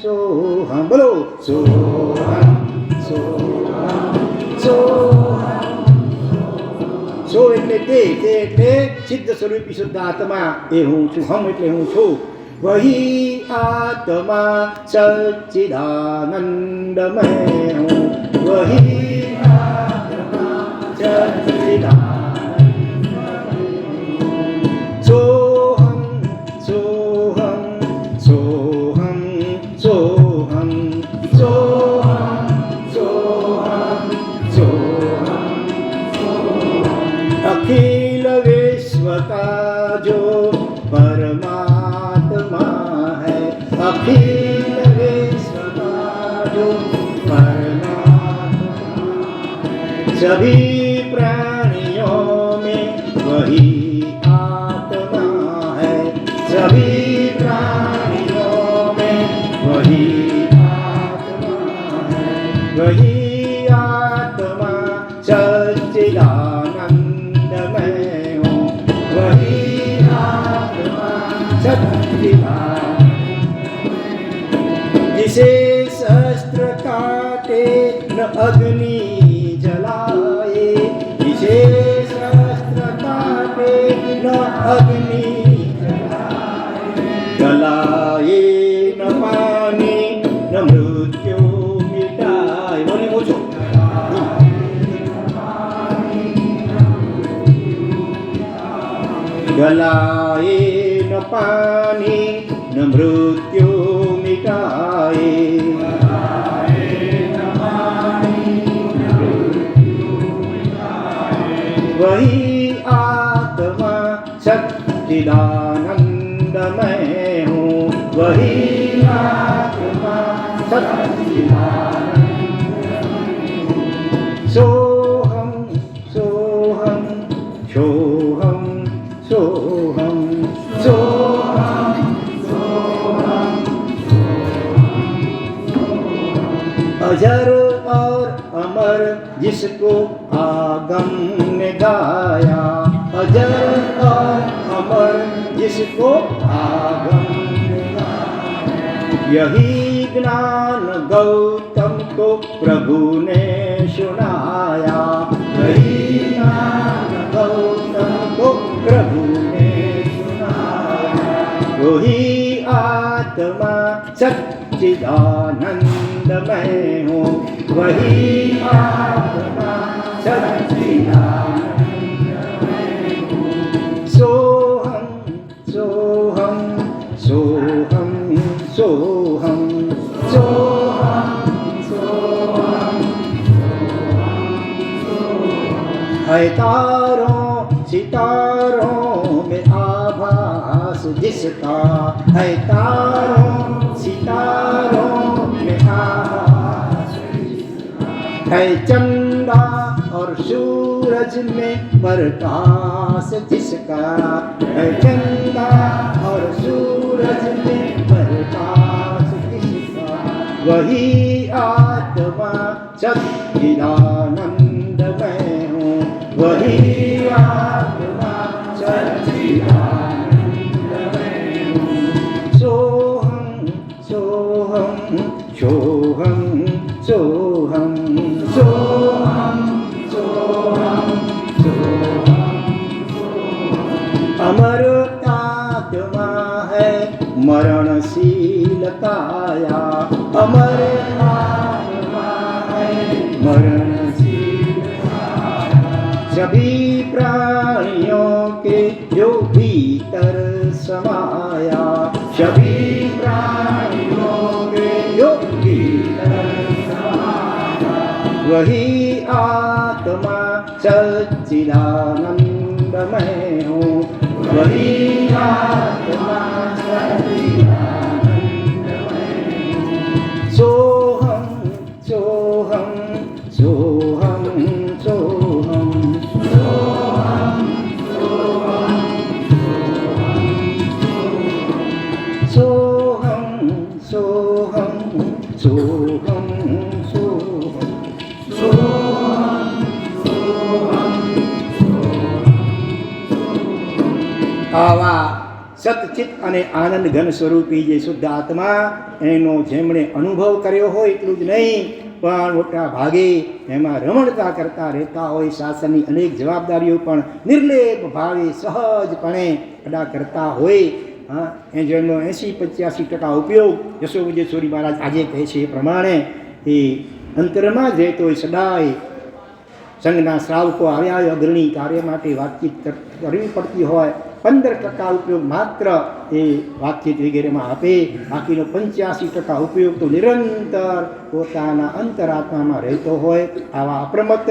सोहम. बोलो सोहम सोहम सोहम. સો એટલે તે એટલે સિદ્ધ સ્વરૂપી શુદ્ધ આત્મા એ હું છું. હમ એટલે હું છું. વહી આત્મા સચ્ચિદાનંદમય હું, વહી આત્મા સચ્ચિદાનંદમય. સોહમ સોહમ સોહમ સોહમ. सभी प्राणियों में वही आत्मा है, सभी प्राणियों में वही आत्मा है, वही आत्मा सच्चिदानंदमय हो, वही आत्मा सच्चिदानंद, जिसे शस्त्र काटे न अग्नि जलाए, जिसे शस्त्र काटे न अग्नि जलाए, न पानी न मृत्यु मिटाए। बोली बोलो। गलाए न पानी न मृत्यु मिटाए, वही आत्मा सच्चिदानंदमय हूँ, वही आत्मा सच्चिदानंदमय। सोहम सोहम सोहम सोहम सोहम सोहम, अजर और अमर जिसको आगम ने गाया, अजर और अमर जिसको आगम ने गाया, यही ज्ञान गौतम को प्रभु ने सुनाया, यही ज्ञान गौतम को प्रभु ने सुनाया, वही आत्मा सच्चिदानंदमय हो, वही आत्मा सच्चिदानंदमय हो। सोहम सोहम सोहम सोहम सोहम सोहम, है तारों सितारों में आभास जिसका, है तारों सितारों में आभास जिसका, है चंदा और सूरज में प्रकाश जिसका, है चंदा और सूरज में प्रकाश जिसका, वही आत्मा सच्चिदानंदमय हो, वही आत्मा सच्चिदानंदमय हो। सोहम सोहम सोहम सोहम सोहम सोहम सोहम, अमरतात्मा है मरणशील काया, अमरतात्मा है मरणशील काया, सभी प्राणियों के जो भीतर समाया, सभी प्राणियों के जो भीतर समाया, वही आत्मा सच्चिदानंदमय हो, वही आत्मा सच्चिदानंदमय हो। सोहम सोहम सोहम सोहम सोहम सोहम सोहम सोहम सोहम सोहम सोहम। આવા સતચિત અને આનંદ ઘન સ્વરૂપી જે શુદ્ધ આત્મા એનો જેમણે અનુભવ કર્યો હોય એટલું જ નહીં, પણ મોટા ભાગે એમાં રમણતા કરતા રહેતા હોય, શાસનની અનેક જવાબદારીઓ પણ નિર્લેપ ભાવે સહજપણે અદા કરતા હોય, હા, એ જેમનો 80-85% ઉપયોગ યશોવિજયશ્વરી મહારાજ આજે કહે છે એ પ્રમાણે એ અંતરમાં જ રહેતો હોય, સદાય સંઘના શ્રાવકો આવ્યા હોય, અગ્રણી કાર્ય માટે વાતચીત કરવી પડતી હોય, 15% ઉપયોગ માત્ર એ વાતચીત વગેરેમાં આપે, બાકીનો 85% ઉપયોગ તો નિરંતર પોતાના અંતરાત્મામાં રહેતો હોય. આવા અપ્રમત્ત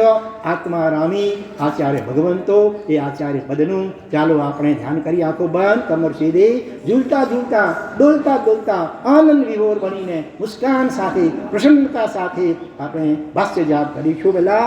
આત્મારામી આચાર્ય ભગવંતો એ આચાર્ય પદનું ચાલો આપણે ધ્યાન કરી, આંખો બંધ, કમર સીધે, ઝૂલતા ઝૂલતા, ડોલતા ડોલતા, આનંદ વિભોર બનીને મુસ્કાન સાથે, પ્રસન્નતા સાથે આપણે ભાષ્ય જાપ કરીશું. પહેલાં